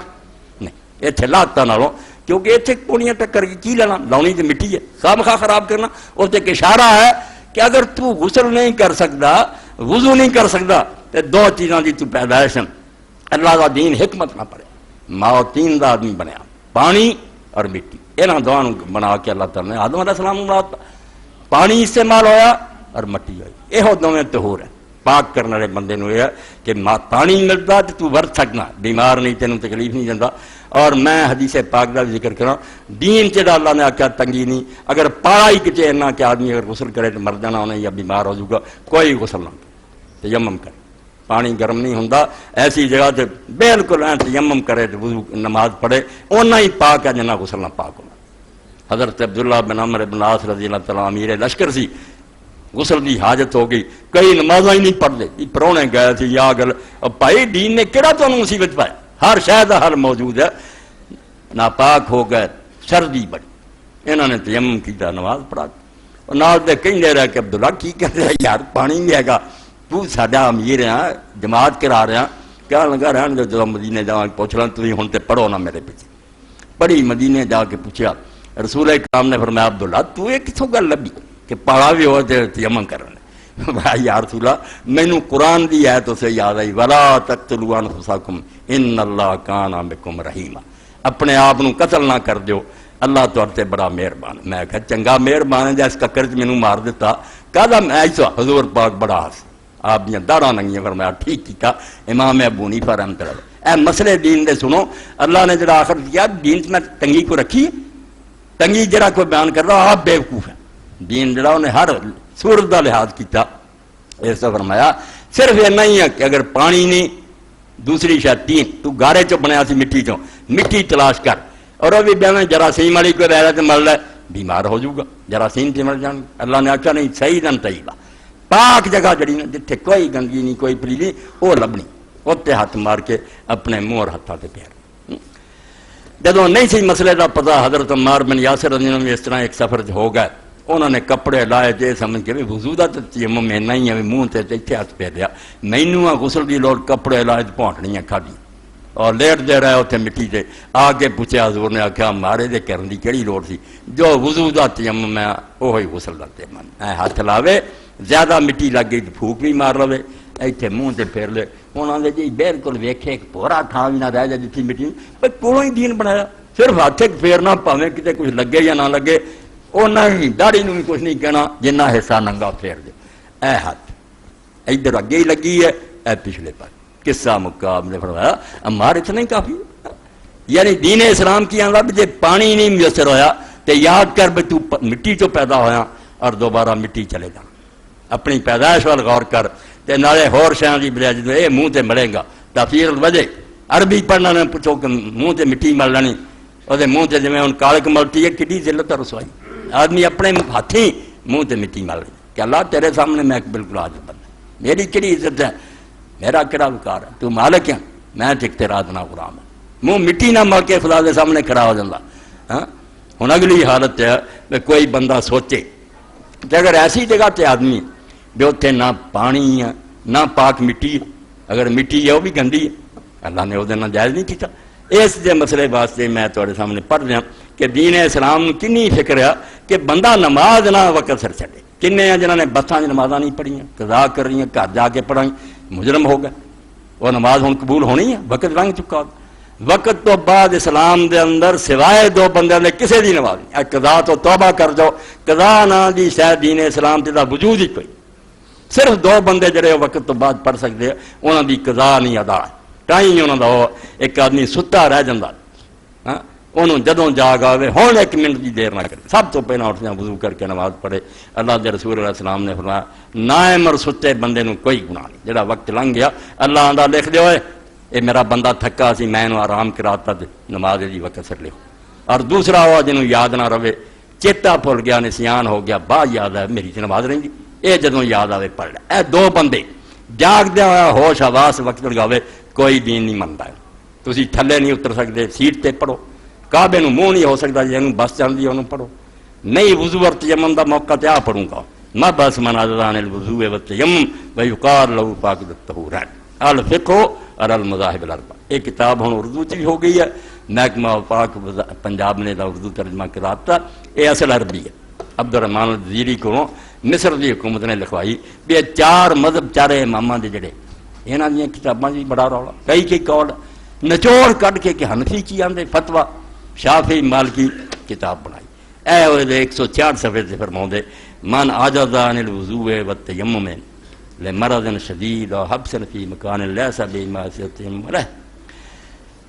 نہیں، اتنے لاتا نالوں، کیونکہ اتنے کونیاں تک کر کے کی لینا، لاؤنی تو مٹی ہے، خواہ خراب کرنا۔ اس ایک اشارہ ہے کہ اگر تو غسل نہیں کر سکتا، وضو نہیں کر سکتا، تو دو چیزاں دی تو پیدائش اللہ کا دین حکمت نہ پڑے، ماں تین دا آدمی بنیا، پانی اور مٹی، یہاں دونوں بنا کے اللہ تعالیٰ نے آدم علیہ السلام نے پانی استعمال ہویا اور مٹی ہوئی، یہ دونوں طہور ہے۔ پاک کرنے والے بندے نو یہ ہے کہ پانی ملتا تو تو ورت سکنا، بیمار نہیں، تینوں تکلیف نہیں دیتا۔ اور میں حدیث پاک کا ذکر کرا، دین چ اللہ نے آخیا تنگی نہیں، اگر پاڑا ہی کچھ اینا کہ آدمی اگر غسل کرے تو مر جانا انہیں یا بیمار ہو جائے گا، کوئی غسل نہ کرے، تیمم کرے، پانی گرم نہیں ہوتا، ایسی جگہ سے بالکل تیمم کرے تو وضو نماز پڑھے، اُنہ ہی پاک ہے جنہ غسل نہ پاک ہونا۔ حضرت عبداللہ بن عمرو بن العاص رضی اللہ تعالیٰ امیر لشکر سی، غسل کی حاجت ہو گئی، کئی نمازاں ہی نہیں پڑھتے، پرونے گئے تھے یا گل، بھائی دین نے کہڑا تمہیں مصیبت پایا، ہر شاید حل موجود ہے، ناپاک ہو گئے، سردی بڑی، انہوں نے تیمم کیا، نماز پڑھا، اور نال دے کہیں رہے کہ عبداللہ کی کر رہا یار، پانی نہیں ہے گا، تو ساڈا امیر ہے، جماعت کرا رہا، کیا لگا رہن جو مدینے جا پوچھ رہا تھی ہوں تے پڑھو نہ میرے پیچھے، پڑھی، مدینے جا کے پوچھا، رسول کرام نے فرمایا عبداللہ تو یہ کتوں گل لبھی کہ پاڑا بھی ہو تو تیمم کرنے؟ بھائی یا رسول اللہ مینوں قرآن دی آیت سے یاد آئی، ولا تقتلوا انفسکم ان اللہ کان بکم رحیما، اپنے آپ نو قتل نہ کر دیو، اللہ تو بڑا مہربان۔ میں کہا چنگا مہربان ہے جس ککر چ مینوں مار دیتا، کہا میں ایسا حضور پاک بڑا ہس، آپ دیاں داڑھاں ننگیاں، فرمایا ٹھیک کیتا۔ امام ابو حنیفہ رحمۃ اللہ اے مسئلے دین دے سنو، اللہ نے جڑا آخر کیا دین میں تنگی کو رکھی، تنگی جڑا کوئی بیان کر رہا آپ بیوقوف ہے، دین جڑا انہیں ہر صورت کا لحاظ کیتا۔ اس سے فرمایا صرف اتنا ہی ہے کہ اگر پانی نہیں، دوسری شاید تین، تو گارے چو بنیا سی مٹی چو، مٹی تلاش کر، اور وہ بھی بیان جراثیم والی کوئی رہ تو مر لے، بیمار ہو جائے گا، جراثیم سے مر جان گے۔ اللہ نے آخیا نہیں، صحیح دن طیبہ، پاک جگہ جڑی نا جتھے کوئی گندگی نہیں، کوئی پلیلی، وہ لبنی، اتنے ہاتھ مار کے اپنے منہ اور ہاتھوں سے پیر۔ جدو نہیں سی مسئلے کا پتا، حضرت عمار بن یاسر رضی اللہ عنہ اس طرح ایک سفر ہو گئے، انہوں نے کپڑے لائے جے سمجھ کے بھی وضو دا تے تیمم میں نہیں ہے، منہ تے اتنے ہاتھ پھیر لیا، مینوں غسل دی لوڑ، کپڑے لائے پونٹنیاں کھادی اور لیٹ دے رہے اتنے مٹی سے، آ کے پوچھا حضور نے آخیا مارے دے کرن دی کہڑی لوڑ سی، جو وضو دا تیمم ہے وہی غسل دا تیمم، ہاتھ لاوے، زیادہ مٹی لگ گئی تو پھوک بھی مار لوے، ایتھے منہ تے پھیر لے۔ انہوں نے جی بالکل ویکھے ایک پورا تھان بھی نہ رہ جائے جتنی مٹی، پر کولوں ہی دین بنایا، صرف ہاتھ پھیرنا، پاویں کتے کچھ لگے یا نہ لگے، انہاں ہی داڑھی نوں بھی کچھ نہیں کہنا، جنہ حصہ ننگا پھیر دے، اے ہاتھ ادھر اگے ہی لگی ہے، اے پچھلے پر۔ قصہ مقام نے فرمایا عمار اتنا ہی کافی، یعنی دین اسلام کی آندا جے پانی نہیں میسر ہویا تے یاد کر بھی تو مٹی چو پیدا ہویا اور دوبارہ مٹی چلے جانا، اپنی پیدائش وال غور کر، تے نالے ہور شیاں دی بجائے جدوں اے منہ تے ملے گا، تفسیر الوجہ عربی پڑھنا نے پوچھو کہ منہ تے مٹی مل لانی، وہ منہ تے جویں ہن کالک ملتی ہے، کڈی ذلت اور رسوائی، آدمی اپنے ہاتھی منہ تے مٹی مل رہی کہ اللہ تیرے سامنے میں بالکل عاجز بندہ، میری کہڑی عزت ہے، میرا کہڑا وقار ہے، تو مالک ہے، میں تے تیرا ادنا غلام ہوں، منہ مٹی نہ مل کے خدا دے سامنے کھڑا ہو جاتا۔ ہاں ہن اگلی حالت ہے کہ کوئی بندہ سوچے کہ اگر ایسی جگہ تے آدمی بھی اتنے نہ پانی ہے نہ پاک مٹی ہے، اگر مٹی ہے وہ بھی گندی ہے، اللہ نے وہ جائز نہیں کیتا۔ اس دے مسئلے واسطے میں تھوڑے سامنے پڑھ رہا کہ دین اسلام کنی فکر ہے کہ بندہ نماز نہ وقت سر چھڑے، کنے ہیں جنہوں نے بساں نمازاں نہیں پڑھیاں، قضا کر رہی ہیں، گھر جا کے پڑھائیں، مجرم ہو گئے، وہ نماز ہن قبول ہونی ہے، وقت لنگ چکا، وقت تو بعد اسلام دے اندر سوائے دو بندے نے کسے دی نماز نہیں، قضا تو توبہ کر جاؤ، قضا نہ دی شاید دین اسلام تے دا وجود ہی کوئی، صرف دو بندے جڑے وقت تو بعد پڑھ سکتے ہیں، انہوں دی قضا نہیں ادا، ٹائم انہوں دا ایک آدمی ستا رہ جاندہ، ہاں انہوں جدوں جاگ آوے ہون ایک منٹ کی دیر نہ کرے، سب تو پہنا اٹھنا وضو کر کے نماز پڑھے۔ اللہ دے رسول علیہ السلام نے فرمایا نائم اور ستے بندے نو کوئی گناہ نہیں، جڑا وقت لنگ گیا اللہ آندا لکھ دیو اے میرا بندہ تھکا سی، میں انہوں آرام کراتا نماز دی وقت سر لکھو۔ اور دوسرا ہوا جنہوں یاد نہ رہے، چیتا بھول گیا، نسیان ہو گیا، با یاد ہے میری سے نماز رہی، اے جدوں یاد آوے پڑھ لے۔ اے دو بندے جاگدیا ہوا ہوش آواز وقت لگاوے کوئی دین نہیں منتا. تسی تھلے نہیں اتر سکتے سیٹ تے پڑھو. کعبے نو منہ نہیں ہو سکتا جنوں بس جاندی انہوں پڑھو. نہیں وضو اور تیمم دا موقع تے آ پڑھوں گا. ما بس من عن الوضو والتیمم ویقال له فاقد الطہورین الفقہ اور المذاہب الاربعہ. ایک کتاب ہوں اردو چ بھی ہو گئی ہے، محکمہ پاک پنجاب نے دا اردو ترجمہ کراتا. یہ اصل عربی ہے. عبد الرحمان الجزیری کو مصر دی حکومت نے لکھوائی بھی 4 مذہب 4 اماماں دے جڑے انہاں دی کتاباں دی بڑا رولا کئی قول نچوڑ کڈ کے کہ حنفی کی آندے فتویٰ شافعی مالکی کتاب بنائی. اے وہ 166 صفحے سے فرماؤندے من عجز عن الوضوء والتیمم لمرض شدید اور حبس فی مکان لیس بمعصیۃ له.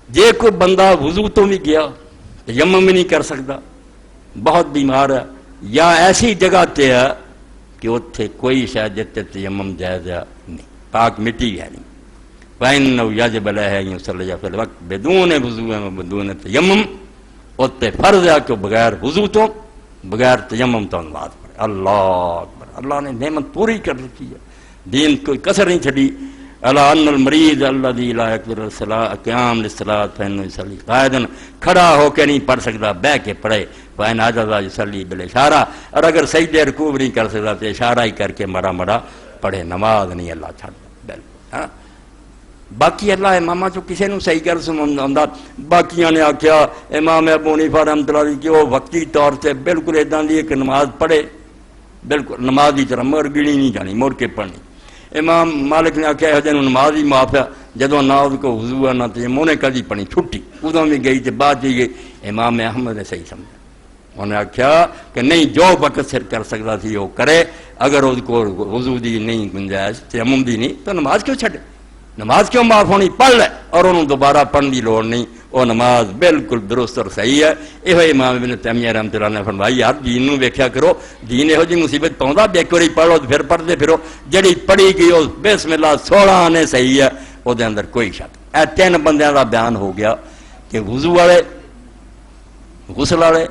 جے کوئی بندہ وضو تو بھی گیا تیمم بھی نہیں کر سکتا، بہت بیمار ہے یا ایسی جگہ تے ہے کہ اتنے کوئی شاید جتے تیمم جائز نہیں، پاک مٹی ہے نہیں. فإنه يجب عليه أن يصلي في الوقت بدون وضوء بدون تیمم. اتنے فرض ہے کہ بغیر وضو تو بغیر تیمم تو نماز پڑھے. اللہ اکبر. اللہ نے نعمت پوری کر رکھی ہے، دین کوئی کسر نہیں چھڑی. الا ان المریض الذي لا يقدر الصلاة قیام للصلاة فإنه يصلي قاعدا. کھڑا ہو کے نہیں پڑھ سکتا بیٹھ کے پڑھے. فإن عجز يصلي بالاشارہ. اور اگر سجدے رکوع نہیں کر سکتا تو اشارہ ہی کر کے مڑا مڑا پڑھے. نماز نہیں اللہ چھڑتا. بالکل باقی اللہ امامہ چو کسی نے صحیح کر سمجھا. باقیاں نے آخیا امام ابو حنیفہ رحمۃ اللہ علیہ کہ وہ وقتی طور سے بالکل ادا دی کہ نماز پڑھے، بالکل نماز کی طرح مر گڑی نہیں جانی مڑ کے پڑھنی. امام مالک نے آخیا یہ نماز ہی معاف ہے جدو نہ اس کو وضو ہے نہ تیمم انہیں کدی پڑھی چھٹی ادو بھی گئی تو بعد جی گئی. امام احمد نے صحیح سمجھا. انہوں نے آخیا کہ نہیں جو وقت سر کر سکتا تھی وہ کرے، اگر اس کو وضو دی نہیں گنجائش تیمم دی نہیں تو نماز کیوں چھڈے؟ نماز کیوں معاف ہونی؟ پڑھ لے اور انہوں دوبارہ پڑھنے کی لوڑ نہیں. وہ نماز بالکل درست اور صحیح ہے. یہ امام ابن تیمیہ رحمۃ اللہ نے فرمائی یار دین نو ویکھیا کرو، دین یہو جی مصیبت پاؤں ایک باری پڑھو پھر پڑھتے پھرو. جڑی پڑھی گئی وہ بسم اللہ 16 نے صحیح ہے، وہ اندر کوئی شک. اے 3 بندیاں کا بیان ہو گیا کہ وضو والے، غسل والے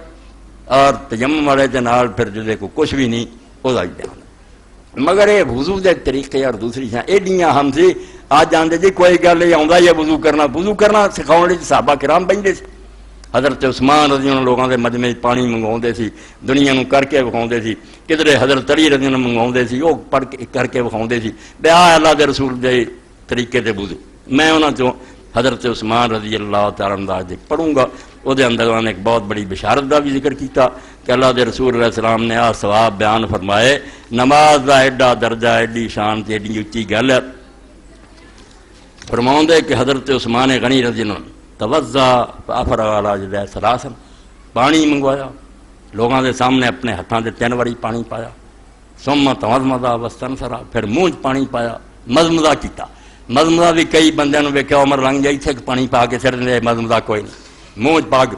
اور تیمم والے دے نال پھر جدے کو کچھ بھی نہیں وہ بیان. مگر یہ وضو دے طریقے اور دوسری شاہ ایڈیاں ہم سی آج جانتے جی کوئی گل نہیں آؤں یہ وضو کرنا سکھاؤ صحابہ کرام بہتے سی. حضرت عثمان رضی اللہ لوگوں کے مجمع پانی منگوا سی، دنیا نو کر کے وکھاؤ سی. کدھر حضرت علی رضی اللہ منگوا سی وہ پڑھ کے کر کے وکھاؤ سی بے اللہ کے رسول کے طریقے سے وضو. میں انہوں چوں حضرت عثمان رضی اللہ تعالیٰ عنہ پڑھوں گا. وہ اندر انہوں نے ایک بہت بڑی بشارت کا بھی ذکر کیا کہ اللہ کے رسول علیہ السلام نے آ ثواب بیان فرمائے. نماز کا ایڈا درجہ ایڈی شان سے ایڈی اچھی گل ہے. فرماؤں دے کہ حضرت عثمان غنی رضی اللہ عنہ توضا فافرغ علی یدیہ ثلاثا. پانی منگوایا لوگوں کے سامنے اپنے ہاتھوں سے 3 باری پانی پایا. ثم تمضمض واستنثر. پھر منہ پانی پایا مضمضہ کیتا. مضمضہ بھی کئی بندے نے ویکھیا عمر لنگ جائی تھے پانی پا کے سر دے مضمضہ کوئی نہیں. منہ پا کے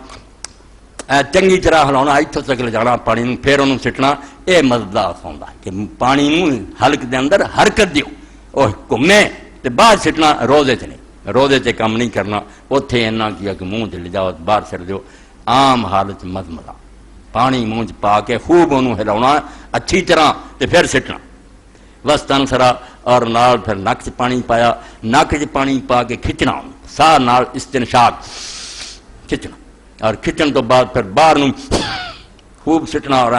چنگی طرح ہلانا اتوں تک لے جانا پانی نو پھر انہوں سٹنا. یہ مضمضہ آخوندا کہ پانی نو حلق دے اندر حرکت دیو وہ گھومے تے باہر سٹنا. روزے تے نہیں، روزے تے کام نہیں کرنا. اتنے اینا کیا کہ منہ لے جاؤ باہر سٹ دیو. عام حالت مضمضہ پانی منہ پا کے خوب انہوں ہلاؤنا اچھی طرح تے پھر سٹنا. وستنثرا اور نال پھر نک چ پانی پایا. نک چ پانی پا کے کھچنا ساہ نال استنشاق کھچنا اور کھچن تو بعد پھر باہر نو خوب سٹنا. اور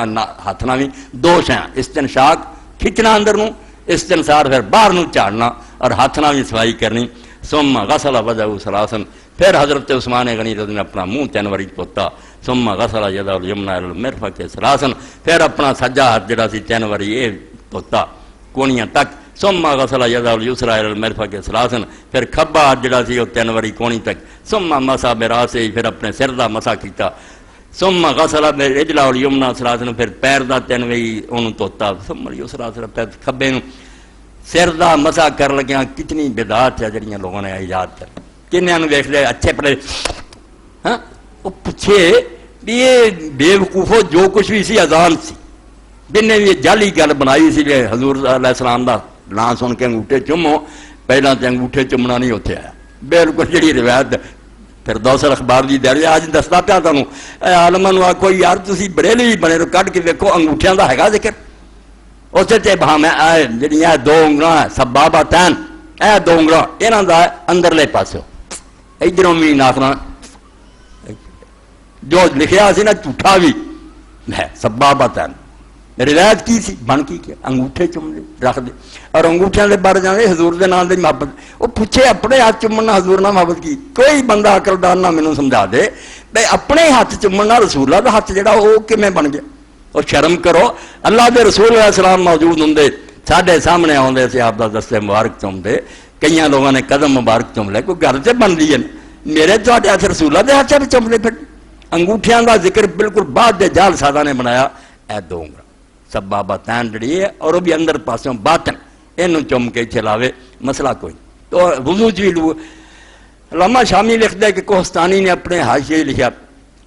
ہاتھ نہ بھی 2 شیاں استنشاق کھچنا اندر نو، استنثار پھر باہر نو جھاڑنا اور ہاتھ نہ بھی صفائی کرنی. ثم غسل وجهه ثلاثا. پھر حضرت عثمان غنی رضی اللہ اپنا منہ 3 باری دھوتا. ثم غسل يده اليمنى الى المرفق ثلاثا. پھر اپنا سجا ہاتھ جڑا سی 3 باری یہ دھوتا کونیاں تک. ثم غسل يده اليسرى الى المرفق ثلاثا. پھر کھبا ہاتھ جڑا سی وہ 3 باری کونی تک. ثم مسح براسه. پھر اپنے سر دا مسح کیتا. ثم غسل رجله اليمنى ثلاثا. پھر پیر دا 3 باری اونوں دھوتا. ثم اليسرى. پھر کھبے نوں سر دا مسا کر لگیا. کتنی بدعات ہے جڑیاں لوگوں نے ایجاد کر. کنیاں نوں ویکھ لے اچھے پڑھے ہاں وہ پوچھے بھی یہ بے وقوفو جو کچھ بھی سی اذان سی جن نے بھی جعلی گل بنائی سی کہ حضور علیہ السلام دا نام سن کے انگوٹھے چومو. پہلا تے انگوٹھے چومنا نہیں اتنے آیا. بالکل جڑی روایت پھر دوسر اخبار دی دہلی اج دستا پیا تانوں. عالماں نوں آکھو یار تسی بریلوی بنے تو کڈ کے ویکھو انگوٹھیاں دا ہیگا ذکر. اتنے تے بھاویں جہاں دو انگلاں سبابتین اے دو انگلاں یہاں کا اندرلے پاسوں ادھروں بھی ناخنا جو لکھیا سی نا جھوٹا بھی ہے سبابتین روایت کی سی بن کی کیا انگوٹھے چومنے رکھ دے اور انگوٹھیاں دے بار جانے حضور دے نام دے محبت وہ پوچھے اپنے ہاتھ چومنا حضور نہ محبت کی کوئی بندہ عقلدار نہ مینوں سمجھا دے بھائی اپنے ہاتھ چومنا رسول اللہ دا ہاتھ جڑا وہ کیویں بن گیا اور شرم کرو اللہ دے رسول علیہ السلام موجود ہوں ساڈے سامنے آتے سے آپ دا دستے مبارک چومتے کئی لوگوں نے قدم مبارک چوم لے کوئی گھر سے بن لی ہے میرے تے ہاتھ رسول اللہ دے ہاتھ بھی چوم لے پھر انگوٹھیاں دا ذکر بالکل بعد دے جال سادہ نے بنایا اے دو انگل سبابتین جڑی ہے اور وہ بھی اندر پاسوں باطن یہ چوم کے چلاوے مسئلہ کوئی تو وضو بھی لو علامہ شامی لکھ دے کہ کوہستانی نے اپنے حاشیے لکھا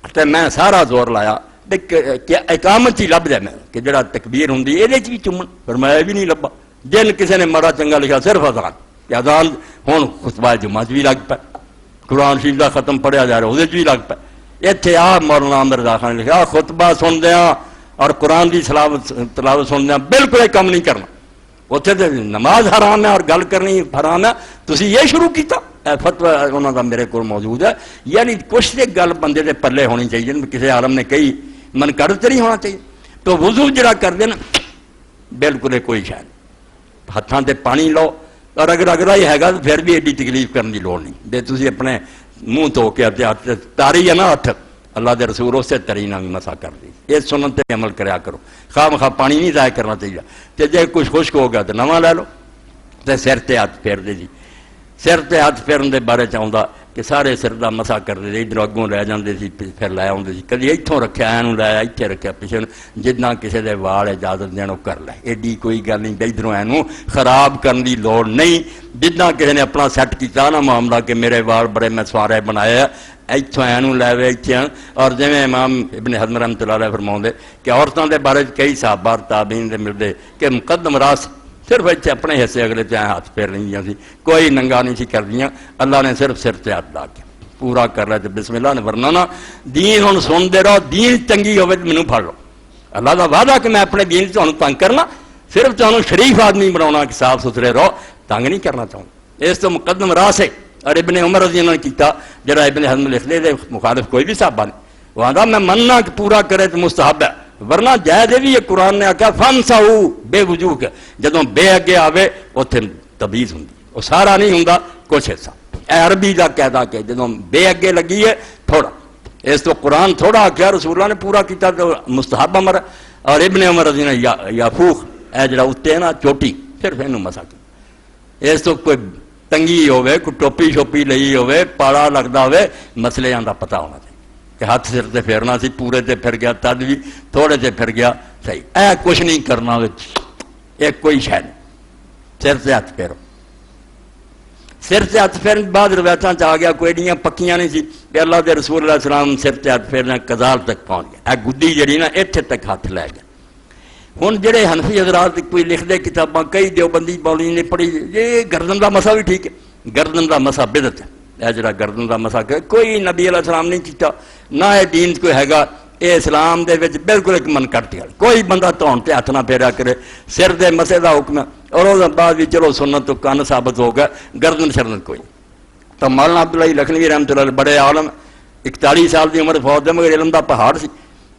تو میں سارا زور لایا کہ اقامت ہی لب جائے میں کہ جڑا تکبیر ہوں یہ بھی چومن فرمایا بھی نہیں لبا جن کسی نے مارا چنگا لکھا صرف اذان کہ اذان ہوں خطبہ جمعہ بھی لگ پائے قرآن شریف کا ختم پڑھیا جا رہا وہ بھی لگ پائے اتنے آ مولانا مرزا خان نے لکھا خطبہ سن دیا اور قرآن کی تلاوت سن دیا بالکل کم نہیں کرنا اتنے تو نماز حرام ہے اور گل کرنی حرام ہے تسی یہ شروع کیتا فتویٰ انہوں کا میرے کو موجود ہے یعنی کچھ ایک گل بندے دے پلے ہونی چاہیے کسی عالم نے کہی من کر تو نہیں ہونا چاہیے تو وضو جڑا کر دینا بالکل کوئی شاید ہاتھوں سے پانی لو اور اگر اگلا ہی ہے تو پھر بھی ایڈی تکلیف کرنے کی لوڑ نہیں بے تھی اپنے منہ دھو کے ہاتھ تاری ہے نا ہاتھ اللہ دے رسول اسے تری نہ بھی مسا کر دی یہ سنت پہ عمل کریا کرو خواہ مخواہ پانی نہیں ضائع کرنا چاہیے تو جے کچھ خشک ہو گیا تو نواں لے لو تو سر تے ہاتھ پھیر دے جی سر تے ہاتھ پھیرن دے بارے چاہتا کہ سارے سر دا مسا کرتے تھے ادھر اگوں لے جاتے سی پھر لے آتے سی کدی اتوں رکھا اینوں لایا اتنے رکھا پیچھے جتنا کسی دے وال اجازت دین وہ کر لے ایڈی کوئی گل نہیں ادھروں اینوں خراب کرنے کی لوڑ نہیں جتنا کسی نے اپنا سیٹ کیا نا معاملہ کہ میرے وال بڑے میں سوارے بنایا اتوں اینوں لے وے اتنے اور جی امام ابن حزم رحمۃ اللہ علیہ فرماؤں کہ عورتوں کے بارے کئی صحابہ تابعین دے ملتے کہ مقدم راس صرف اتنے اپنے حصے اگلے تے ہاتھ پھیر رہی سی کوئی ننگا نہیں سی کر دیا اللہ نے صرف سر تے ہاتھ لا کے پورا کر رہا تو بسم اللہ نے ورنہ نا دین ہوں سنتے رہو دین چنگی ہوے تو مینوں پڑھ لو اللہ کا وعدہ کہ میں اپنے دین تمہیں تنگ کرنا صرف تمہیں شریف آدمی بنا کہ صاف ستھرے رہو تنگ نہیں کرنا چاہوں اس تو مقدم راس ہے اور ابن عمر رضی اللہ نے کیتا جڑا ابن حزم لکھ لے دے مخالف کوئی بھی صحابہ نہیں وہ آتا میں مننا کہ پورا کرے تو مستحب ہے ورنہ جائز بھی یہ قرآن نے آخیا فن ساؤ بے وجوہ کے جدوں بے اگے آوے اتنے تبیز ہوں وہ سارا نہیں ہوں کچھ حصہ اے عربی کا قاعدہ کہ جدوں بے اگے لگی ہے تھوڑا اس تو قرآن تھوڑا آخیا رسول اللہ نے پورا کیتا تو مستحب امر اور ابن عمر رضی اللہ یافوخ اے جڑا اتنے نا چوٹی صرف یہ مسا کی اس تو کوئی تنگی ہوے کوئی ٹوپی شوپی لئی ہوے پاڑا لگتا ہوے مسئلے کا پتہ ہونا چاہیے کہ ہاتھ سر تے پھیرنا سی پورے تے پھر گیا تد بھی تھوڑے تے پھر گیا صحیح اے کچھ نہیں کرنا ایک کوئی شاید سر سے ہاتھ پھیرو سر سے ہاتھ پھیرنے بعد روایتاں چ آ گیا کوئی ایڈیاں پکیاں نہیں سی کہ اللہ دے رسول اللہ السلام سر سے ہاتھ پھیرنا کزال تک پہنچ گیا اے گڈی جڑی نا اتنے تک ہاتھ لے گیا ہوں جڑے حنفی حضرات کوئی لکھ دے کتاباں کئی دیوبندی مولوی نے پڑھی یہ گردن کا مسا بھی ٹھیک ہے گردن کا مسا بدعت ہے یہ جڑا گردن کا مسا کہ کوئی نبی علیہ السلام نہیں کیتا نہ یہ دین کوئی ہے یہ اسلام دے وچ بالکل ایک من کٹی والی کوئی بندہ تون تے ہاتھ نہ پھیرا کرے سر دے مسے دا حکم ہے اور اس بعد بھی چلو سنت تو کن ثابت ہو گیا گردن شردن کوئی تو مولانا عبداللہ لکھنوی رحمۃ اللہ بڑے عالم 41 سال کی عمر فوت ہے مگر علم دا پہاڑ سی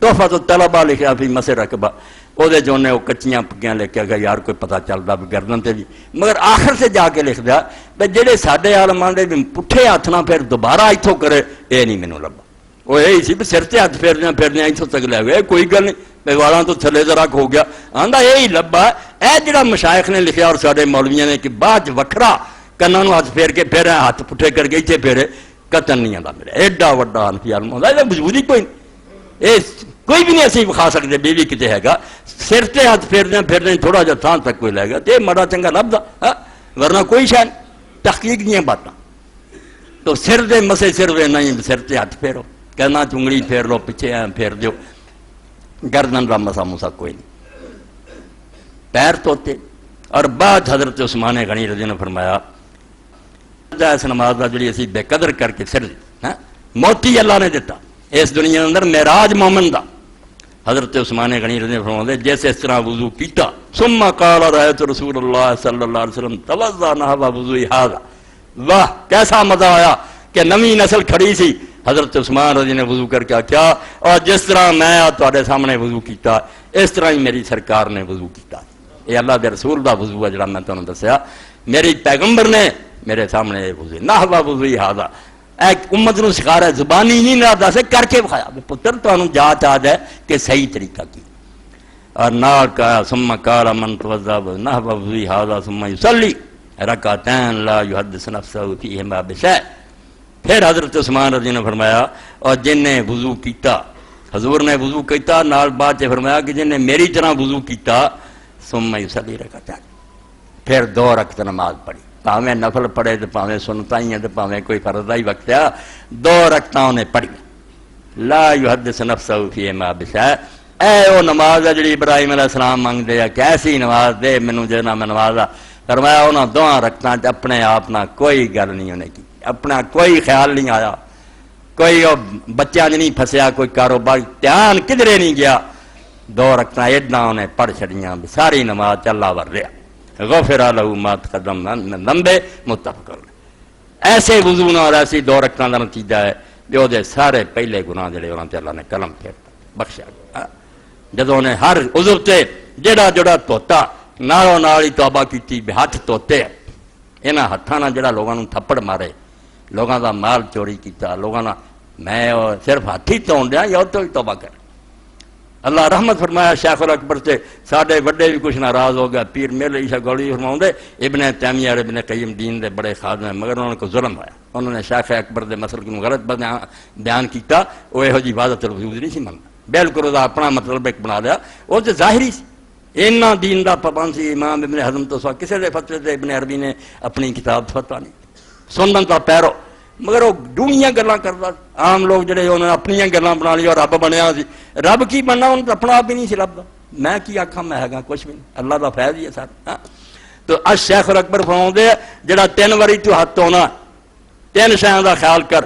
تحفۃ الطلبہ لکھا فی مسح رقبہ وہ جونے وہ کچیاں پکیاں لے کے گیا یار کوئی پتہ چلتا بھی گردن تے بھی مگر آخر سے جا کے لکھ دیا کہ جہے سارے آلمان دے پٹھے ہاتھ نہ پھر دوبارہ اتوں کرے یہ نہیں مینوں لبا وہ یہی سی بھی سر سے ہاتھ پھیردیا اتوں تک لے گئے کوئی گل نہیں بے والاں تو تھلے ذرا ہو گیا آندا یہی لبا اے جڑا مشائخ نے لکھیا اور سارے مولویاں نے کہ بعد وکھرا کناں نوں ہاتھ پھیر کے پھر ہاتھ پٹھے کر کے اتنے پھیرے قطن نہیں آتا میرے ایڈا وڈا حنفی عالم ہوندا یہ وجود ہی کوئی نہیں یہ کوئی بھی نہیں اسی وکھا سکتے بیوی کتے ہے گا سر سے ہاتھ پھیردیں تھوڑا جا تھان تک کوئی لے گا تو یہ مڑا چنگا لبدا ورنہ کوئی شاید تحقیق نہیں باتاں تو سر دے مسے سر دے نہیں سر سے ہاتھ پھیرو کہنا چنگڑی پھیر لو پیچھے پھیر دیو گردن کا مسا مسا کوئی نہیں پیر توتے اور بعد حضرت عثمان غنی رضی اللہ عنہ فرمایا اس نماز کا جڑی اسی بے قدر کر کے سر موتی اللہ نے دیتا اس دنیا اندر معراج مومن دا حضرت عثمان غنی رضی اللہ عنہ فرماتے جیسے اس طرح وضو کیتا ثم قال رأيت رسول اللہ صلی اللہ علیہ وسلم توضأ نحو وضوء هذا، واہ کیسا مزہ آیا کہ نویں نسل کھڑی سی، حضرت عثمان رضی نے وضو کر کے کیا، اور جس طرح میں تواڈے سامنے وضو کیتا اس طرح ہی میری سرکار نے وضو کیتا۔ یہ اللہ دے رسول دا وضو ہے جڑا میں تانوں دسیا، میری پیغمبر نے میرے سامنے وضو نحو وضوء هذا، ایک امت نو سکھا رہا ہے، زبانی نہیں نہ دس کر کے بخایا پتر تانوں جاچ آ جائے کہ صحیح طریقہ کی۔ اور نال کا ثم قال من توضأ نحو وضوء هذا ثم يصلي رکعتین لا یحدث نفسہ فیہما بشیء۔ پھر حضرت عثمان رضی نے فرمایا اور جن نے وضو کیتا، حضور نے وضو کیتا نال بعد سے فرمایا کہ جن نے میری طرح وضو کیتا ثم یصلی رکعتین، پھر 2 رکعت نماز پڑھی، پاویں نفل پڑھے تو پاویں سنتا ہی ہے تو پاویں کوئی فرض ہی وقت ہے، 2 رکعتاں نے پڑھی۔ لا یحدث نفسہ فیہما بشیء، اے وہ نماز ہے جڑی ابراہیم علیہ السلام منگتے ہیں، کیسی نماز دے مینوں جنا میں نمازا، فرمایا انہاں 2 رکعتاں اپنے آپ نہ کوئی گل نہیں انہیں کی، اپنا کوئی خیال نہیں آیا، کوئی بچہ نہیں پھسیا، کوئی کاروبار دھیان کدھرے نہیں گیا، 2 رکعتاں ایڈاں انہیں پڑھ چھڑیاں، ساری نماز چلا ور رہا، غفر لہ ما تقدم من ذنبہ، متفق علیہ۔ ایسے وضو نہ اور ایسی 2 رکعتاں دا نتیجہ ہے کہ وہ سارے پہلے گناہ جڑے انہاں تے اللہ نے قلم پھیرتا بخشا گیا۔ جدوں نے ہر عضو تے جڑا جڑا دھوتا نالوں نال ہی توبہ کیتی، بے ہاتھ دھوتے، انہاں ہتھاں نال جڑا لوگاں نوں تھپڑ مارے، لوگاں دا مال چوری کیتا، لوگاں نال میں صرف ہاتھ ہی دھون دیا یا تو ہی توبہ کر۔ اللہ رحمت فرمایا شیخ الاکبر سے ساڈے وڈے بھی کچھ ناراض ہو گیا، پیر میرے عیسیٰ گولی فرماؤں دے ابن تیمیہ اور ابن قیم دین دے بڑے خادم ہیں، مگر انہوں نے کو ظلم ہوا، انہوں نے شیخ اکبر دے مسئلے کو غلط بیان کیتا، وہ یہو جی عبادت الوجود نہیں سی منگا، بالکل وہ اپنا مطلب ایک بنا لیا، وہ تو ظاہری سی، اینا دین دا پابند سی، امام ابن حزم تو سوا کسی دے فتوے تے ابن عربی نے اپنی کتاب فتوا نہیں سنن دا پیرو، مگر وہ ڈونیاں گلاں کردا، عام لوگ جڑے انہوں نے اپنی گلاں بنا لی اور رب بنیا سی، رب کی بننا انہوں نے اپنا آپ بھی نہیں سی لبدا، میں کی آکھاں میں ہاں کچھ بھی نہیں، اللہ دا فیض ہی ہے سارا۔ تو اج شیخ الاکبر فرماؤندے جڑا 3 واری تو ہاتھ دھونا 3 شیاں دا خیال کر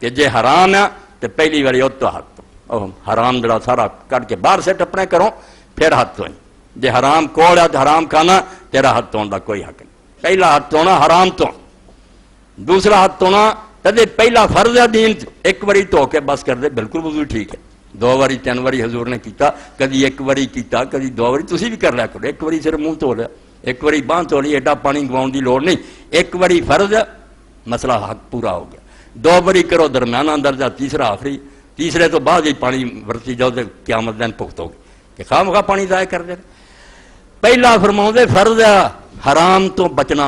کہ جے حرام ہے تے پہلی واری او تو ہاتھ دھو، حرام جڑا سارا کٹ کے باہر سے ٹپنے کرو پھر ہاتھ دھوئیں، جے حرام کول ہے تو حرام کھانا تیرا ہاتھ دھون دا کوئی حق نہیں، پہلا ہاتھ دھونا حرام تو، دوسرا ہاتھ دھونا کدے پہلا فرض ہے دین، 1 واری دھو کے بس کر دے بالکل وضو ٹھیک ہے، 2 واری 3 واری حضور نے کیتا، کدی 1 واری کیتا، کدی 2 واری، تسی بھی کر لیا کرو، 1 واری صرف منہ دھو لیا، 1 واری باہ دھو لی، ایڈا پانی گواؤن دی لوڑ نہیں، 1 واری فرض ہے مسئلہ حق پورا ہو گیا، 2 واری کرو درمیانہ درجہ، تیسرا آخری، تیسرے تو بعد ہی پانی ورتی جاؤ تو قیامت دن پختو گے کہ خواہ مخواہ پانی ضائع کر دے۔ پہلا فرماؤں دے فرض ہے حرام تو بچنا،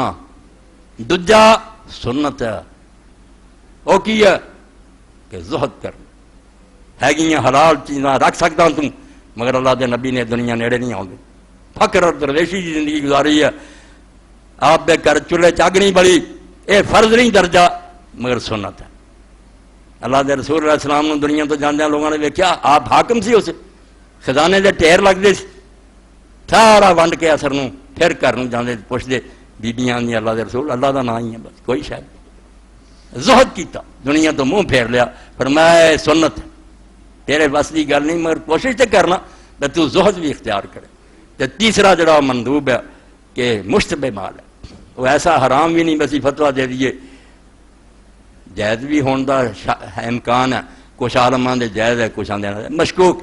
دجا سنت ہے، وہ کی ہے کہ زہد کر، ہے گیاں حلال چیزاں رکھ سکتا ہوں تم، مگر اللہ دے نبی نے دنیا نیڑے نہیں آؤں گے، فقر اور درویشی کی زندگی گزاری ہے، آپ دے کر چولہے چاگ نہیں بڑی، اے فرض نہیں درجہ مگر سنت ہے۔ اللہ دے رسول علیہ السلام نے دنیا تو جاندیاں لوگوں نے ویکھیا آپ حاکم سی، اسے خزانے دے ٹھیر لگتے سی، سارا ونڈ کے اثر نوں پھر گھر نوں جاندے پوچھدے بیبیاں دی اللہ دے رسول اللہ دا نام ہی ہے بس کوئی شاید، زہد کیتا، دنیا تو منہ پھیر لیا، فرمایا سنت تیرے بس دی گل نہیں مگر کوشش تے کرنا کہ تو زہد بھی اختیار کرے۔ تے تیسرا جڑا مندوب ہے کہ مشتبہ مال ہے، وہ ایسا حرام بھی نہیں بسی فتویٰ دے دیے، جائز بھی ہون دا امکان ہے، کچھ عالماں دے جائز ہے، کچھ آندے مشکوک،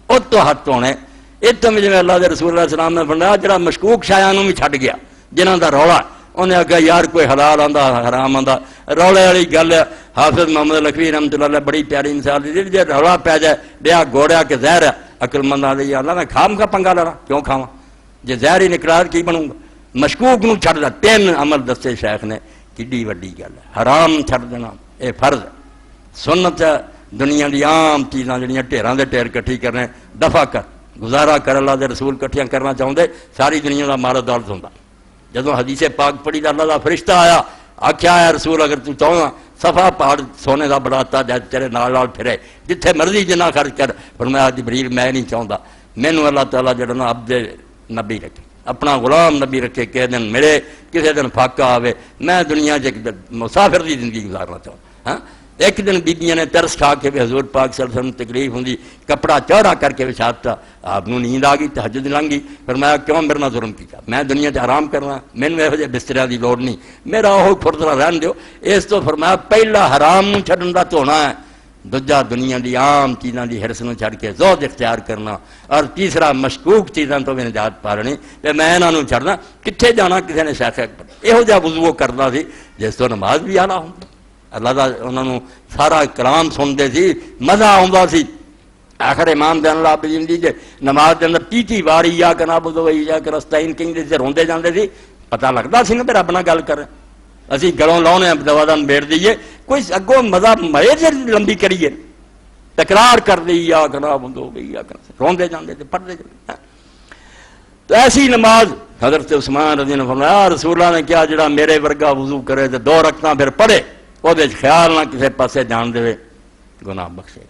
او تو ہاتھ دھونے، اتنے میں جویں اللہ دے رسول اللہ علیہ السلام نے فرمایا جڑا مشکوک شایاں نوں بھی چھڈ گیا، جنہاں دا رولا انہیں آگیا یار کوئی حلال آندا حرام آندا، رولے والی گل ہے۔ حافظ محمد لکھوی رحمۃ اللہ علیہ بڑی پیاری مثال دی، جے رولا پی جائے بیا گوڑیا کہ زہر ہے، عقل مند آدھی اللہ میں کھام کا پنگا لینا، کیوں کھاواں جے زہر ہی نکلا کی بنوں گا، مشکوک نوں چھڈ دا 3 عمل دسے شیخ نے، کڈی وڈی گل ہے، حرام چھڈ دینا اے فرض ہے، سنت ہے دنیا دی عام چیزاں جڑیاں ڈھیراں دے ڈھیر کٹھی کرنے دفع کر، گزارا کر، اللہ دے رسول کٹھیاں کرنا چاہتے ساری دنیا دا مال دولت ہوندا۔ جدوں حدیث پاک پڑھی تو اللہ دا فرشتہ آیا، آکھیا ہے رسول اگر تو چاہنا صفا پہاڑ سونے دا بڑھاتا جائے تیرے نال نال پھرے جتھے مرضی جنہ خرچ کر، فرمایا جبریل میں نہیں چاہتا، مینوں اللہ تعالیٰ جڑا نا عبد نبی رکھے، اپنا غلام نبی رکھے، کہ دن ملے کسی دن فاقہ آوے، میں دنیا چ مسافر دی زندگی گزارنا چاہوں، ہاں ایک دن بیبیاں نے ترس کھا کے بھی حضور پاک صلی اللہ علیہ وسلم تکلیف ہوندی کپڑا چوڑا کر کے بچھاتا آپ نو نیند آ گئی تہجد لنگ گئی فرمایا کیوں میرے نال ظلم کیتا میں دنیا تے حرام کرنا مینوں یہو جہے بسترے دی لوڑ نہیں میرا وہ پھردرا رہن دیو اس تو فرمایا پہلا حرام نو چھڈن دا دھونا ہے دوجا دنیا دی عام چیزاں دی حرص نو چھڈ کے زہد اختیار کرنا اور تیسرا مشکوک چیزاں تو بھی نجات پا لینی تے میں انہاں نو چھڈنا کتھے جانا کسے نے شیخ اکبر یہو جہا وضو کردا سی جس تو نماز بھی آنا ہوندی اللہ دا انہاں نو سارا کلام سنتے سی مزہ آਉਂਦਾ سی آخر امام دین اللہ عابدین دی جے نماز دے اندر 30 واری یا نعبد و ایاک نستعین کہندے سی روندے جاندے سی پتہ لگدا سی نا کہ رب نال گل کر رہے اسی گلوں لاؤنے دوا دم بیڑ دیئے کوئی اگوں مزہ مرے سے لمبی کریے تکرار کر دی یا نعبد و ایاک روندے جاندے تے پڑھدے جاندے تو ایسی نماز حضرت عثمان رضی اللہ عنہ فرمایا رسول اللہ نے کیا جڑا میرے ورگا وضو کرے تے 2 رکعتاں پھر پڑھے وہ خیال نہ کسی پاسے جان دے گناہ بخشے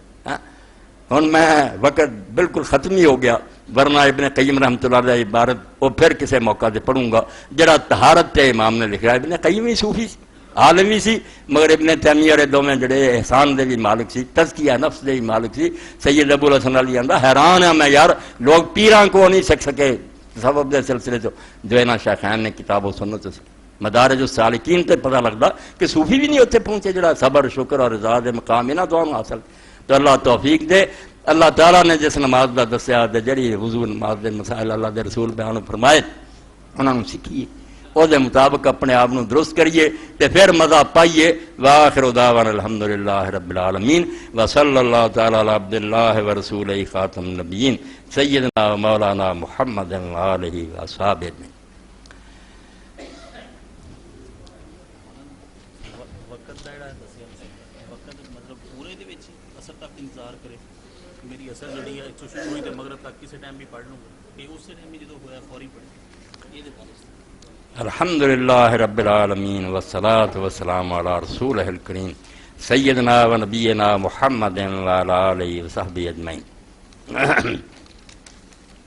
ہن میں وقت بالکل ختم ہی ہو گیا ورنہ ابن قیم رحمۃ اللہ علیہ عبارت وہ پھر کسی موقع سے پڑھوں گا جڑا طہارت تے امام نے لکھا ابن قیم ہی صوفی سی عالمی سی مگر ابن تیمیہ دے دوویں جڑے احسان دے بھی مالک سی تزکیہ نفس دے بھی مالک سی سید ابو الحسن علی آندا حیران ہے میں یار لوگ پیراں کو نہیں سکھ سکے سبب دے سلسلے تو جو انہاں شیخین نے کتاب و سنت سے مدارج السالکین تے پتہ لگتا کہ صوفی بھی نہیں اتنے پہنچے جڑا صبر شکر اور رضا دے مقام انہاں دعاؤں حاصل تو اللہ توفیق دے اللہ تعالیٰ نے جس نماز دا دسیا دے جڑی وضو نماز دے مسائل اللہ دے رسول بیان فرمائے انہاں نوں سکھیے او دے مطابق اپنے آپ نوں درست کریے تے پھر مزہ پائیے واخر دعوانا الحمدللہ رب العالمین وصلی اللہ تعالی علی عبد اللہ ورسولہ خاتم النبیین سیدنا مولانا محمد آلہ واصحابہ اجمعین. انتظار کرے میری اثر جڑی ہے شروع ہوئی تے مغرب تک کسی ٹائم بھی پڑھ لوں گا کہ اسی ٹائم بھی جدو ہویا فوری پڑھیں یہ دے پاس الحمدللہ رب العالمین والصلاة والسلام علی رسولہ الکریم سیدنا و نبینا محمد وعلی آلہ وصحبہ اجمعین.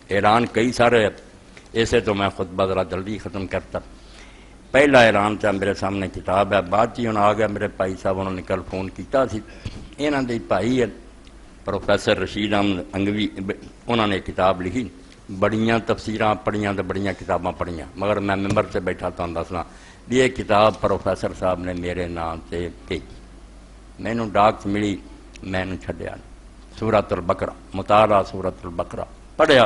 اعلان کئی سارے ایسے تو میں خطبہ ذرا جلدی ختم کرتا. پہلا اعلان تھا میرے سامنے کتاب ہے بعد چی آ گیا میرے بھائی صاحب انہوں نے کل فون کیتا سی انہوں نے بھائی ہے پروفیسر رشید احمد انگوی انہوں نے کتاب لکھی بڑیاں تفسیراں پڑھیاں تو بڑیاں کتاباں پڑھیاں مگر میں ممبر سے بیٹھا تو دسنا بھی یہ کتاب پروفیسر صاحب نے میرے نام سے بھیجی مینوں ڈاک ملی میں نے چھڈیا سورۃ البقرہ مطالعہ سورۃ البقرہ پڑھیا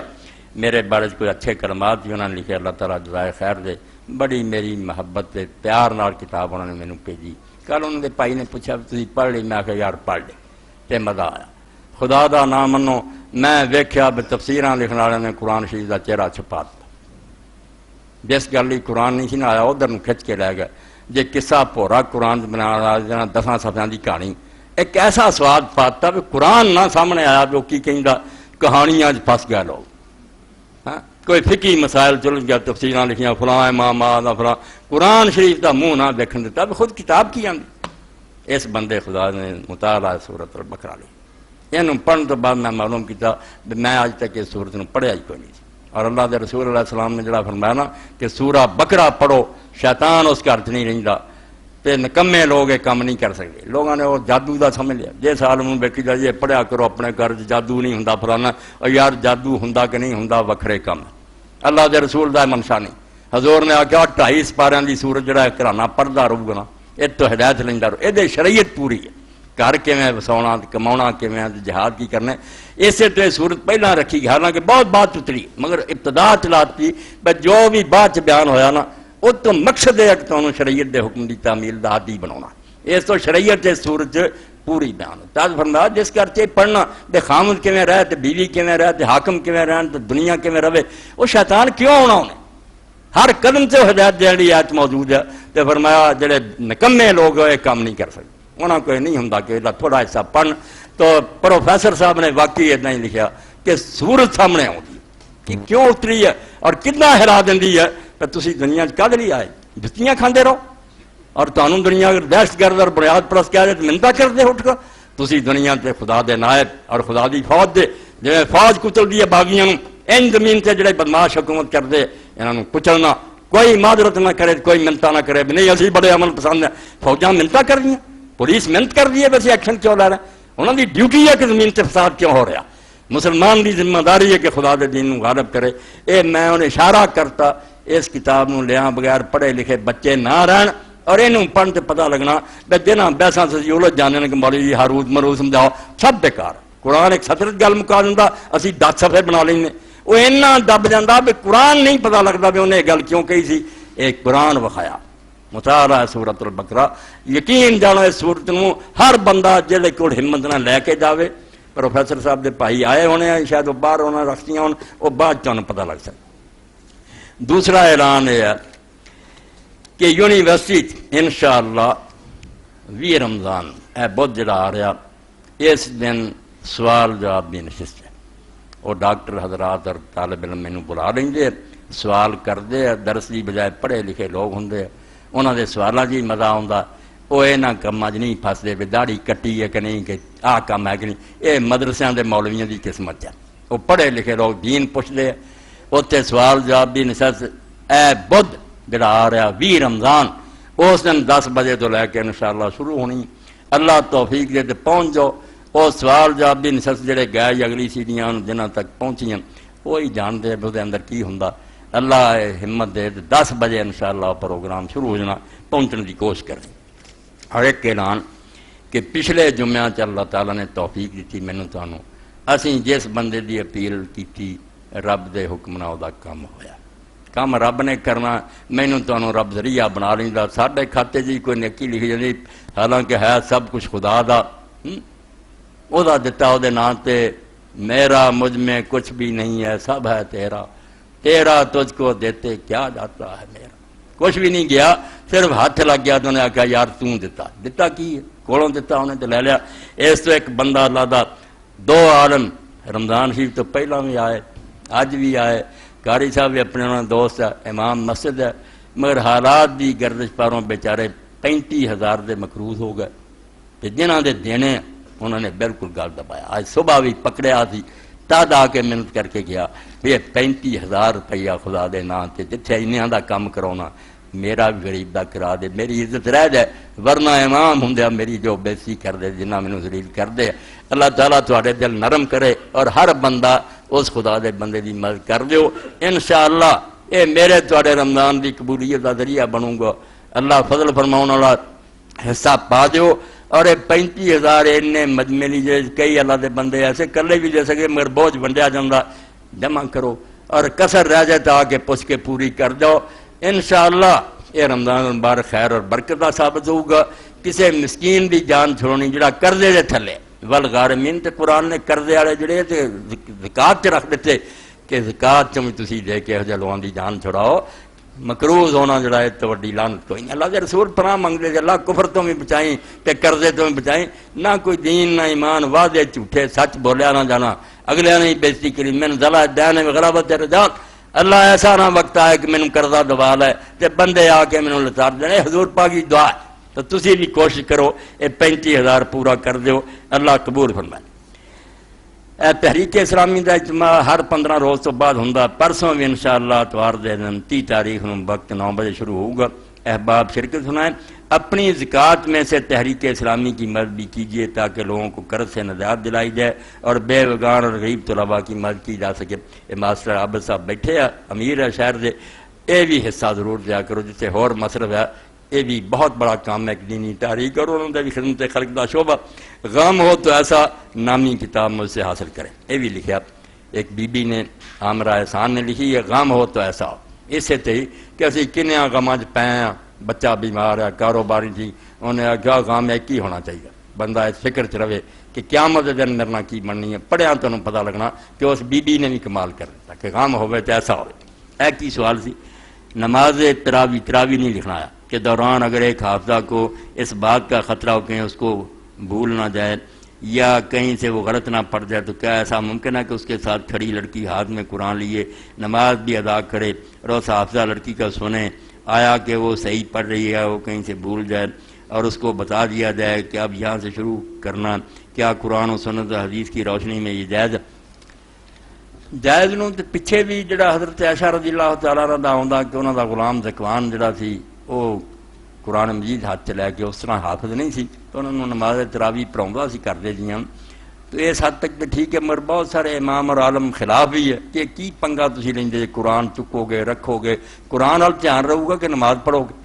میرے بارے کوئی اچھے کلمات بھی انہوں نے لکھے اللہ تعالیٰ جزائے خیر دے بڑی میری محبت تے پیار نال کتاب انہوں نے مینوں بھیجی. کل انہوں نے بھائی نے پوچھا تسی پڑھ لی میں آخیا یار پڑھ لے تے مزہ آیا خدا دا نام منو میں ویکھیا بھی تفسیراں لکھن والے نے قرآن شریف دا چہرہ چھپا دتا جس گل ہی قرآن نہیں سی نہ آیا ادھر نوں کھچ کے لے گئے جے قصہ پورا قرآن بنا 10 صفحیاں دی کہانی ایک ایسا سواد پاتا بھی قرآن نہ سامنے آیا بھی وہ کی کہندا کہانیاں پھس گئے لوگ ہاں کوئی فقہی مسائل چل گیا تفسیراں لکھیاں فلاں امام آدھا فلاں قرآن شریف دا منہ نہ دیکھن دیتا بھی خود کتاب کی آندی. اس بندے خدا نے مطالعہ سورۃ البقرہ لی یہ پڑھن تو بعد میں معلوم کیا میں آج تک اس سورت نوں پڑھیا ہی کوئی نہیں اور اللہ دے رسول علیہ السلام نے جڑا فرمایا نا کہ سورہ بقرہ پڑھو شیطان اس گھر نہیں رہندا تے نکمے لوگ یہ کام نہیں کر سکتے. لوگوں نے وہ جادو دا سمجھ لیا جس سال میں بیٹھی دا یہ پڑھیا کرو اپنے گھر جادو نہیں ہوندا فلانا اور یار جادو ہوندا کہ نہیں ہوندا وکھرے کام اللہ دے رسول دا منشا نہیں. حضور نے آکھیا 2.5 سپاریاں دی سورت جڑا کرانا پڑھدا رہو گا نا یہ تو ہدایت لیندا رہو یہ شریعت پوری ہے گھر کیویں وساونا کماونا کیویں جہاد کی کرنا اسے تو یہ سورت پہلا رکھی حالانکہ بہت بات اتری مگر ابتدا چلات تھی جو بھی بعد بیان ہویا نا وہ تو مقصد ہے کہ تمہیں شریعت دے حکم دی تعمیل دا عادی بناونا اس تو شریعت اس سورت پوری بیان ہے. تاج فرمایا جس گھر چ پڑھنا تے خامد کیویں رہے تے بیوی کیویں رہے تے حاکم کیویں رہن تے دنیا کیویں رہے وہ شیطان کیوں آنا انہیں ہر قدم سے ہدایت دینے کی آیت موجود ہے. تے فرمایا جڑے نکمے لوگ یہ کام نہیں کر سکتے انہوں کو نہیں ہوں کہ تھوڑا حصہ پڑھ تو پروفیسر صاحب نے واقعی اتنا ہی لکھا کہ سورت سامنے آتی کہ کیوں اتری ہے اور کتنا ہرا دینی ہے کہ تسی دنیا کد لیے آئے جتیاں کھاندے رہو اور تمہوں دنیا اگر دہشت گرد اور بنیاد پرست کہہ دے تو منتا کرتے اٹھ کر تسی دنیا تے خدا دے نائب اور خدا دی فوج دے جی فوج کچل دی ہے باغیاں این زمین تے جڑے بدماش حکومت کر دے انہوں کچلنا کوئی معذرت نہ کرے کوئی منتا نہ کرے نہیں اسی بڑے عمل پسند ہیں فوجاں منتا کر دیا پولیس محنت کر رہی ہے ویسے ایکشن کیوں لے رہے ہیں؟ انہوں دی ڈیوٹی ہے کہ زمین تے فساد کیوں ہو رہا؟ مسلمان دی ذمہ داری ہے کہ خدا دے دین نو غالب کرے. اے میں انہیں اشارہ کرتا اس کتاب نو لیا بغیر پڑھے لکھے بچے نہ رہن اور انہوں پڑھن تے پتہ لگنا بے جنہاں بحثاں سے اولت جانے کہ مولوی جی ہاروت مروت سمجھاؤ سب بیکار. قرآن ایک سطر گل مکا دیندا اسی 10 صفحے بنا لینے. وہ اینا دب جاندا بھی قرآن نہیں پتہ لگتا بھی انہیں گل کیوں کہی سی. ایک قرآن وکھایا مطالعہ سورۃ البقرہ. یقین جانو اس سورت نو ہر بندہ جہے کول ہمت نہ لے کے جاوے. پروفیسر صاحب دے بھائی آئے ہونے ہیں شاید وہ باہر ہونا رکھتیاں ہون وہ بعد چانو پتہ لگ سکتا. دوسرا اعلان یہ ہے کہ یونیورسٹی انشاءاللہ 20 رمضان اے بدھ جڑا آ رہا اس دن سوال جواب دی نشست ہے. وہ ڈاکٹر حضرات اور طالب علم مینوں بلا لیں گے سوال کرتے ہیں. درس دی بجائے پڑھے لکھے لوگ ہوں انہوں دے سوالاں جی مزہ آتا. وہ یہاں کاموں چ نہیں پھستے بھی داڑھی کٹی ہے کہ نہیں کہ آہ کام ہے کہ نہیں. یہ مدرسیاں دے مولویاں دی قسمت ہے. وہ پڑھے لکھے لوگ دین پوچھتے ہیں. اتنے سوال جواب بھی نشست اے بدھ جڑا آ رہا 20 رمضان اس دن 10 بجے تو لے کے انشاءاللہ شروع ہونی. اللہ توفیق دے پہنچ جاؤ. وہ سوال جواب بھی نشست جڑے گئے اگلی سیڑھیاں جنہاں تک پہنچیاں وہی جانتے ہیں وہ اندر کی ہوں. اللہ ہمت دے 10 بجے انشاءاللہ پروگرام شروع ہو جانا پہنچنے کی کوشش کریں. ہر ایک اعلان کہ پچھلے جمعہ چ اللہ تعالیٰ نے توفیق دیتی مینوں تانوں اسی جس بندے دی اپیل کیتی رب دے حکم نال دا کام ہویا. کام رب نے کرنا مینوں تانوں رب ذریعہ بنا لیندا. ساڈے کھاتے جی کوئی نیکی لکھی جاندی حالانکہ ہے سب کچھ خدا دا او دا دتا او دے نام تے میرا مجھ میں کچھ بھی نہیں ہے سب ہے تیرا تیرا تجھ کو دیتے کیا جاتا ہے میرا. کچھ بھی نہیں گیا صرف ہاتھ لگ گیا تو انہیں آخیا یار توں دتا کی ہے کولوں دتا انہیں تو لے لیا. اس تو ایک بندہ اللہ دا 2 عالم رمضان شریف تو پہلا بھی آئے اج بھی آئے. قاری صاحب بھی اپنے انہوں نے دوست ہے امام مسجد ہے مگر حالات دی گردش پاروں بیچارے 35,000 دے مقروض ہو گئے. تو جنہاں دے دینے انہوں نے بالکل گل دبایا. آج صبح بھی پکڑیا تھی تد آ کے محنت کر کے گیا بھی یہ 35,000 روپیہ خدا دے نام تے جتھے انہاں دا کم کراؤنا میرا بھی غریب دا کرا دے میری عزت رہ جائے ورنہ امام ہوندیا میری جو بےزتی کر دے جنہ مینوں ذلیل کر دے. اللہ تعالیٰ تواڈے دل نرم کرے اور ہر بندہ اس خدا دے بندے دی مدد کر دیو. انشاءاللہ اے میرے تواڈے رمضان دی قبولیت دا ذریعہ بنوں گا. اللہ فضل فرماؤن والا حصہ پا دیو. اور 35,000 انہیں مجملی جے کئی اللہ دے بندے ایسے کلے بھی دے سکے مگر بوجھ ونڈیا جاندہ جمع کرو اور کسر رہ جائے تا کہ پوچھ کے پوری کر جاؤ. انشاءاللہ یہ رمضان مبارک خیر اور برکت کا ثابت ہوگا. کسی مسکین دی جان چھوڑنی جڑا قرضے دے تھلے والغارمین تے قرآن نے قرضے والے جڑے تے زکات چ رکھ دیتے کہ زکات چ تسی دے کے ہو لوگوں دی جان چھڑاؤ. مقروض ہونا جڑا ہے تو وڈی لعنت کوئی نہیں. اللہ کے رسول پناہ منگتے تھے اللہ کفر تو بھی بچائیں تے قرضے تو بھی بچائیں. نہ کوئی دین نہ ایمان وعدے جھوٹے سچ بولیا نہ جانا اگلے نے بےزتی کری من ذلا دین غرابت رجات. اللہ ایسا نہ وقت آئے کہ مینوں قرضہ دوال ہے تے بندے آ کے مینوں لتاڑ دینے. حضور پاک کی دعا ہے تو تسی بھی کوشش کرو یہ 35,000 پورا کر دیو اللہ قبول فرمائے. تحریک اسلامی دا اجتماع ہر 15 روز تو بعد ہوندا. پرسوں بھی انشاءاللہ اتوار دے دن 30 تاریخ نو وقت 9 بجے شروع ہوگا. احباب شرکت سنائیں. اپنی زکوٰۃ میں سے تحریک اسلامی کی مدد بھی کیجیے تاکہ لوگوں کو قرض سے نجات دلائی جائے اور بے وگان اور غریب طلباء کی مدد کی جا سکے. یہ ماسٹر عابد صاحب بیٹھے ہیں امیر ہے شہر دے یہ بھی حصہ ضرور دیا کرو جسے اور مصرف ہے. یہ بھی بہت بڑا کام ہے ایک دینی تحریک اور انہوں نے بھی خدمت خلق دا شعبہ. غم ہو تو ایسا نامی کتاب مجھ سے حاصل کریں. یہ بھی لکھا ایک بی بی نے عامرہ احسان نے لکھی ہے غم ہو تو ایسا ہو. اسے تھی کہ اسی کنیا غماں پے ہیں بچہ بیمار ہے کاروباری تھی انہیں آگیا غم ایک ہی ہونا چاہیے. بندہ اس فکر چ رہے کہ قیامت دن میرے کی بننی ہے. پڑھیا تو انہوں پتہ لگنا کہ اس بی بی نے بھی کمال کر دیتا کہ غم ہوئے تو ایسا ہوئے. ایک ہی سوال سی نماز تراوی نہیں لکھنا ہے کہ دوران اگر ایک حافظہ کو اس بات کا خطرہ ہو کہ اس کو بھول نہ جائے یا کہیں سے وہ غلط نہ پڑ جائے تو کیا ایسا ممکن ہے کہ اس کے ساتھ کھڑی لڑکی ہاتھ میں قرآن لیے نماز بھی ادا کرے اور اس حافظہ لڑکی کا سنیں آیا کہ وہ صحیح پڑھ رہی ہے وہ کہیں سے بھول جائے اور اس کو بتا دیا جائے کہ اب یہاں سے شروع کرنا. کیا قرآن و سنت و حدیث کی روشنی میں یہ جائز جائز نوں تے پیچھے بھی جڑا حضرت عائشہ رضی اللہ تعالیٰ عنہ دا ہوندا کہ انہاں دا غلام زکوان جڑا سی وہ قرآن مجید ہاتھ چ لے کے، اس طرح حافظ نہیں سی تو انہوں نے نماز تراویح پڑھاؤں سی کردے جیاں. تو اس حد تک تو ٹھیک ہے، مگر بہت سارے امام اور عالم خلاف بھی ہے کہ کی پنگا تسی لیندے، قرآن چکو گے رکھو گے، قرآن وال دھیان رہے گا کہ نماز پڑھو گے.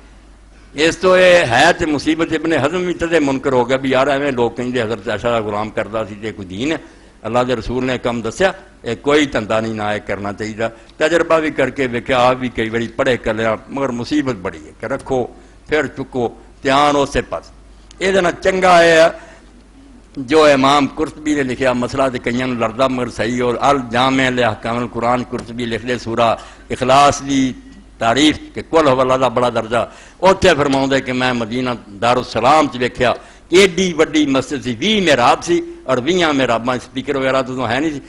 اس تو یہ ہے تو مصیبت. ابن حزم بھی تدے منکر ہو گیا بھی یار ایویں لوگ کہیں حضرت عائشہ کا غلام کرتا سی تے کوئی دین ہے. اللہ کے رسول نے کم دسیا یہ کوئی دھندا نہیں نہ کرنا چاہیے. تجربہ بھی کر کے ویکیا، آپ بھی کئی باری پڑھے کر لیا، مگر مصیبت بڑی ہے کہ رکھو پھر چکو دھیان اسے پاس. یہ چنگا ہے جو امام قرطبی نے لکھیا مسئلہ تے کئیاں نوں لڑدا مگر صحیح، اور الجامع لاحکام القرآن قرطبی لکھ دے سورہ اخلاص دی تعریف کہ کل ہو اللہ دا بڑا درجہ. اوتھے فرماؤندے کہ میں مدینہ دارالسلام چ ویکھیا ایڈی وڈی مسجد سی، 20 محراب سی اور 20 محراباں سپیکر وغیرہ تو ہے نہیں سی،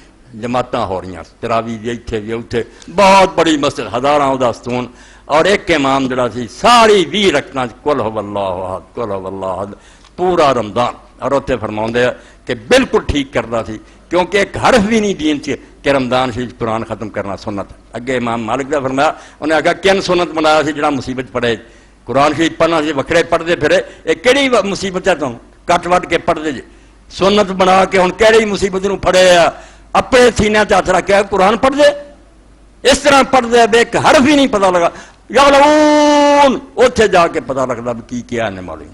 جماعتاں ہو رہی تراویح دی اتھے بھی اتھے، بہت بڑی مسجد، ہزاراں دا ستون، اور ایک امام جڑا سی ساری 20 رکعتاں کل ہو اللہ احد کل ہو اللہ احد پورا رمضان. اور اتنے فرماؤندے کہ بالکل ٹھیک کرتا سی کیونکہ ایک حرف بھی نہیں دین سے کہ رمضان شریف قرآن ختم کرنا سنت. اگے امام مالک دا فرمایا، انہیں آخیا کن سنت بنایا سی جڑا مصیبت پڑھے قرآن شریف پڑھنا سی وکھرے پڑھتے پھرے، یہ کہڑی مصیبت ہے تم کٹ وٹ کے پڑھتے جی سنت بنا کے ہوں کہڑی مصیبت نوں پڑھے آ اپنے سینے تے ہاتھ رکھ کے قرآن پڑھ دے اس طرح پڑھ دے بے ایک حرف ہی نہیں پتہ لگا. یعلمون اتنے جا کے پتہ لگتا بھی کی کیا نے مولوی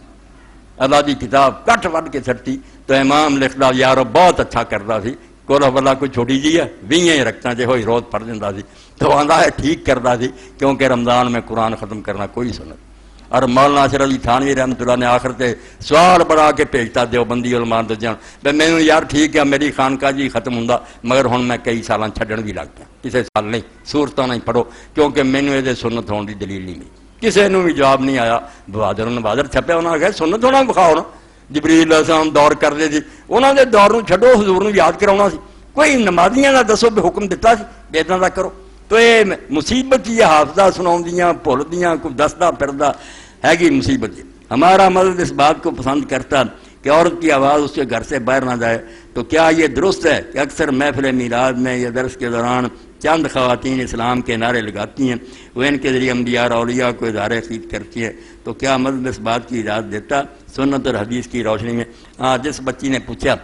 اللہ دی کتاب کٹ وٹ کے چھٹی. تو امام لکھدا یارو بہت اچھا کرتا سی کول والا کوئی چھوٹی جی ہے 20 رکھتا جے ہوئی روز پڑھ دینا سی تو آندا ہے ٹھیک کرتا سی کیونکہ رمضان میں قرآن ختم کرنا کوئی سنت. اور مولانا اشرف علی تھانوی رحمۃ اللہ نے آخر تے سوال بڑھا کے بھیجتا دیوبندی علماء دجاں بے مینوں یار ٹھیک ہے میری خانقاہ جی ختم ہوندا مگر ہن میں کئی سالاں چھڈن بھی لگ گیا کسے سال نہیں صورتاں نہیں پڑھو کیونکہ مینوں یہ سنت ہون دی دلیل نہیں ملی. کسی نے بھی جواب نہیں آیا. بہادر چھپیا انہوں نے کہا سنت ہونا بخاؤ نا جبریل علیہ السلام دور کرتے سی انہوں نے دور نوں چھڈو حضور نوں یاد کراؤنا سی کوئی نمازیاں کا دسو بھی حکم دیتا سی بے اتنا دا کرو. تو یہ مصیبت یہ حافظہ سناؤندیاں بھولدیاں کوئی دسدا پھردا ہے گی مصیبت. ہمارا مدد اس بات کو پسند کرتا کہ عورت کی آواز اس کے گھر سے باہر نہ جائے. تو کیا یہ درست ہے کہ اکثر محفل میلاد میں یا درس کے دوران چند خواتین اسلام کے نعرے لگاتی ہیں وہ ان کے ذریعے انبیاء اور اولیاء کو اظہار عقیدت کرتی ہیں تو کیا مذہب اس بات کی اجازت دیتا سنت اور حدیث کی روشنی میں؟ جس بچی نے پوچھا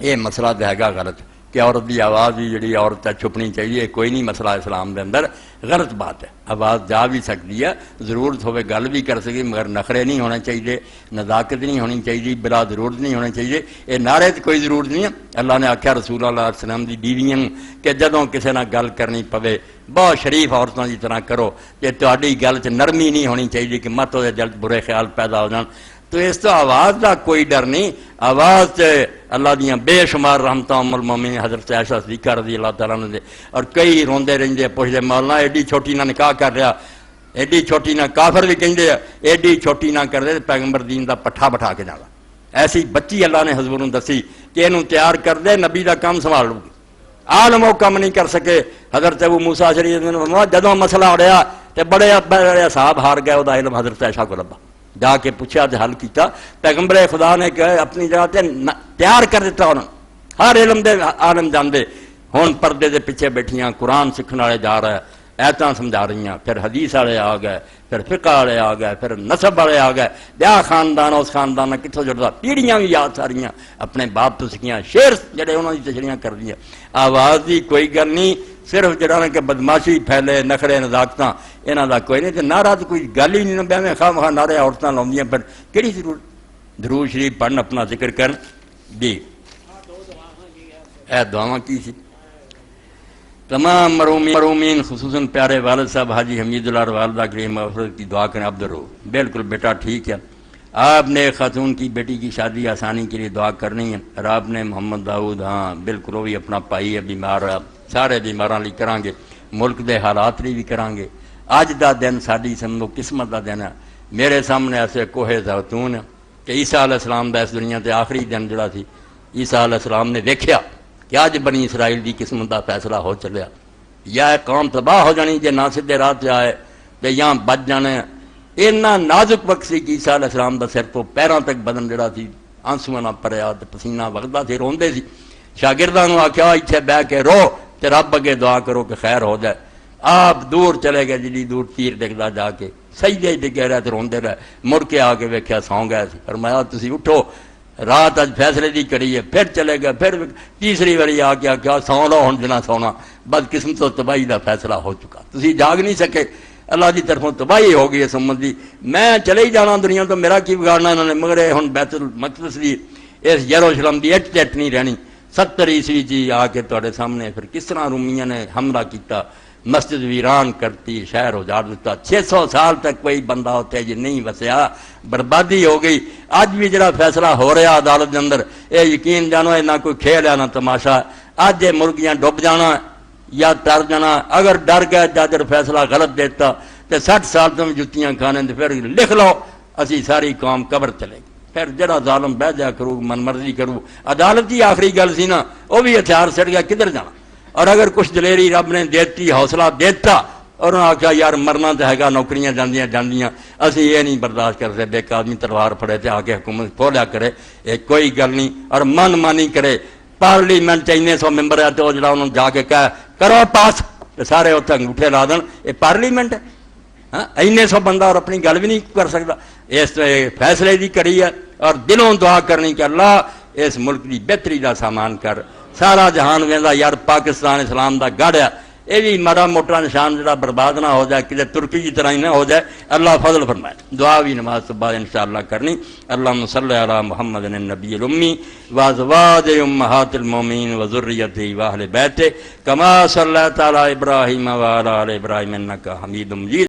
یہ مسئلہ تو ہے گا غلط کہ عورت کی آواز بھی جڑی عورت چھپنی چاہیے کوئی نہیں مسئلہ اسلام کے اندر غلط بات ہے. آواز جا بھی سکتی ہے ضرورت ہوئے گل بھی کر سکے مگر نخرے نہیں ہونے چاہیے نزاکت نہیں ہونی چاہیے بلا ضرورت نہیں ہونے چاہیے. یہ نعرے تو کوئی ضرورت نہیں ہے. اللہ نے آخیا رسول اللہ علیہ وسلم کی بیویاں کہ جدوں کسی نہ گل کرنی پوے بہت شریف عورتوں کی طرح کرو کہ تہاڈی گل چ نرمی نہیں ہونی چاہیے کہ مت وہ دل برے خیال پیدا ہو جان. تو اس تو آواز کا کوئی ڈر نہیں. آواز سے اللہ دیاں بے شمار رحمتاں ام المومنین حضرت عائشہ صدیقہ رضی اللہ تعالیٰ عنہ اور کئی روندے رہندے پوچھتے مولانا ایڈی چھوٹی نہ نکاح کر رہا ایڈی چھوٹی نہ کافر بھی کہندے ایڈی چھوٹی نہ کر دے پیغمبر دین دا پٹھا بٹھا کے جانا. ایسی بچی اللہ نے حضور نے دسی کہ انہوں تیار کر دے نبی دا کام سنبھال لو گی. عالم وہ کام نہیں کر سکے. حضرت ابو موسیٰ شریف نے جدوں مسئلہ اڑیا تے بڑے صاحب ہار گئے وہ علم حضرت عائشہ کو لبا جا کے پوچھا تے حل کیتا. پیغمبر خدا نے کہ اپنی جگہ تے تیار کر دیتا انہوں ہر علم دے عالم جاندے. ہن پردے دے پیچھے بیٹھیاں قرآن سکھن والے جا رہا ہے ایتاں سمجھا رہی ہیں پھر حدیث والے آ گئے پھر فقہ والے آ گئے پھر نسب والے آ گئے. بیا خاندان اس خاندان کتوں جڑتا پیڑھیاں بھی یاد ساریاں اپنے باپ تو سکھیاں شعر جڑے انہوں کی تشریحاں کر دیا. آواز کی کوئی گل نہیں صرف جڑا کہ بدماشی پھیلے نخرے نزاکتاں یہاں کا کوئی نہیں. تو نعرہ تو کوئی گل ہی نہیں بہویں خواہ مخواہ نعرے عورتیں لاؤندیاں پھر کہڑی ضرورت. درود شریف پڑھن اپنا ذکر کرن جی اے دعاواں کی سی. تمام مرومین خصوصاً پیارے والد صاحب حاجی حمید اللہ اور والدہ کریم مغفرت کی دعا کریں. عبدالرو بالکل بیٹا ٹھیک ہے. آپ نے ایک خاتون کی بیٹی کی شادی آسانی کے لیے دعا کرنی ہے اور آپ نے محمد داؤد ہاں بالکل وہ بھی اپنا پائی ہے بیمار ہے سارے بیماراں لی کران گے ملک دے حالات لی بھی کران گے. اج دا دن ساڈی سمجھو قسمت دا دن ہے. میرے سامنے ایسے کوہ زیتون ہے کہ عیسیٰ علیہ السلام دا اس دنیا تے آخری دن جڑا سی عیسیٰ علیہ السلام نے دیکھیا کہ اج بنی اسرائیل دی قسمت دا فیصلہ ہو چلیا یا قوم تباہ ہو جانی جے نہ سیدھے راہ تے آئے تے یا بچ جانے. اتنا نازک وقت سی کہ عیسیٰ علیہ السلام دا سر تو پیراں تک بدن جڑا سی آنسواں نال بھریا تے پسینہ وگدا سی روندے سی. شاگرداں نوں آکھیا ایتھے بیٹھ کے رو تے رب اگے دعا کرو کہ خیر ہو جائے. آپ دور چلے گئے جی دور تیر دیکھدا جا کے سجدے ڈگے رہے تے روندے رہے، مڑ کے آ کے ویکھیا سو گئے سی، فرمایا تسی اٹھو رات اج فیصلے دی کری ہے، پھر چلے گئے، پھر تیسری باری آ کے آخیا سو لو ہن جنا سونا، بد قسم تو تباہی دا فیصلہ ہو چکا، تسی جاگ نہیں سکے، اللہ دی طرفوں تباہی ہو گئی اس امت دی، میں چلے ہی جانا دنیا تو میرا کی بگاڑنا انہوں نے، مگر یہ ہن بیت المقدس دی اس یروشلم دی اٹ ٹٹ نہیں رہنی۔ 70 عیسوی جی آ کے تواڈے سامنے پھر کس طرح رومیاں نے حملہ کیتا، مسجد ویران کرتی، شہر اجاڑ دیتا، 600 سال تک کوئی بندہ ہوتے جی نہیں وسیا، بربادی ہو گئی۔ اج بھی جڑا فیصلہ ہو رہا عدالت دے اندر، اے یقین جانو اے نہ کوئی کھیل ہے نہ تماشا، اج یہ مرغیاں ڈب جانا یا تر جانا، اگر ڈر گئے جاجر فیصلہ غلط دیتا تے 60 سال تم جتیاں کھانے تے پھر لکھ لو اسی ساری قوم قبر چلے گی، پھر جڑا ظالم بہ جا کرو من مرضی کرو، عدالت کی آخری گل سی نا، وہ بھی ہتھیار سٹ گیا کدھر جانا۔ اور اگر کچھ دلیری رب نے دیتی، حوصلہ دیتا، اور انہوں نے آخیا یار مرنا تو ہے، نوکریاں جاندیاں اسی یہ نہیں برداشت کرتے، بے آدمی تلوار پھڑے تے آ کے حکومت کھولیا کرے، یہ کوئی گل نہیں، اور من مانی کرے۔ پارلیمنٹ 100 ممبر ہے تو جڑا انہوں جا کے کہا کرو پاس، سارے اتنے انگوٹھے لا دن، یہ پارلیمنٹ ہے؟ ہاں 100 بندہ اور اپنی گل بھی نہیں کر سکتا۔ اس فیصلے دی کری ہے، اور دلوں دعا کرنی کہ اللہ اس ملک کی بہتری دا سامان کر، سارا جہان ویندا یار پاکستان اسلام دا گڑھ ہے، یہ بھی ماڑا موٹا نشان جڑا برباد نہ ہو جائے، کسی ترکی کی طرح ہی نہ ہو جائے، اللہ فضل فرمائے۔ دعا بھی نماز تو بعد انشاءاللہ کرنی۔ اللہم صلی علی محمد النبی الامی وازواج امہات المومنین وذریتہ واہل بیتہ کما صلیت علی ابراہیم وعلی آل ابراہیم انک حمید مجید۔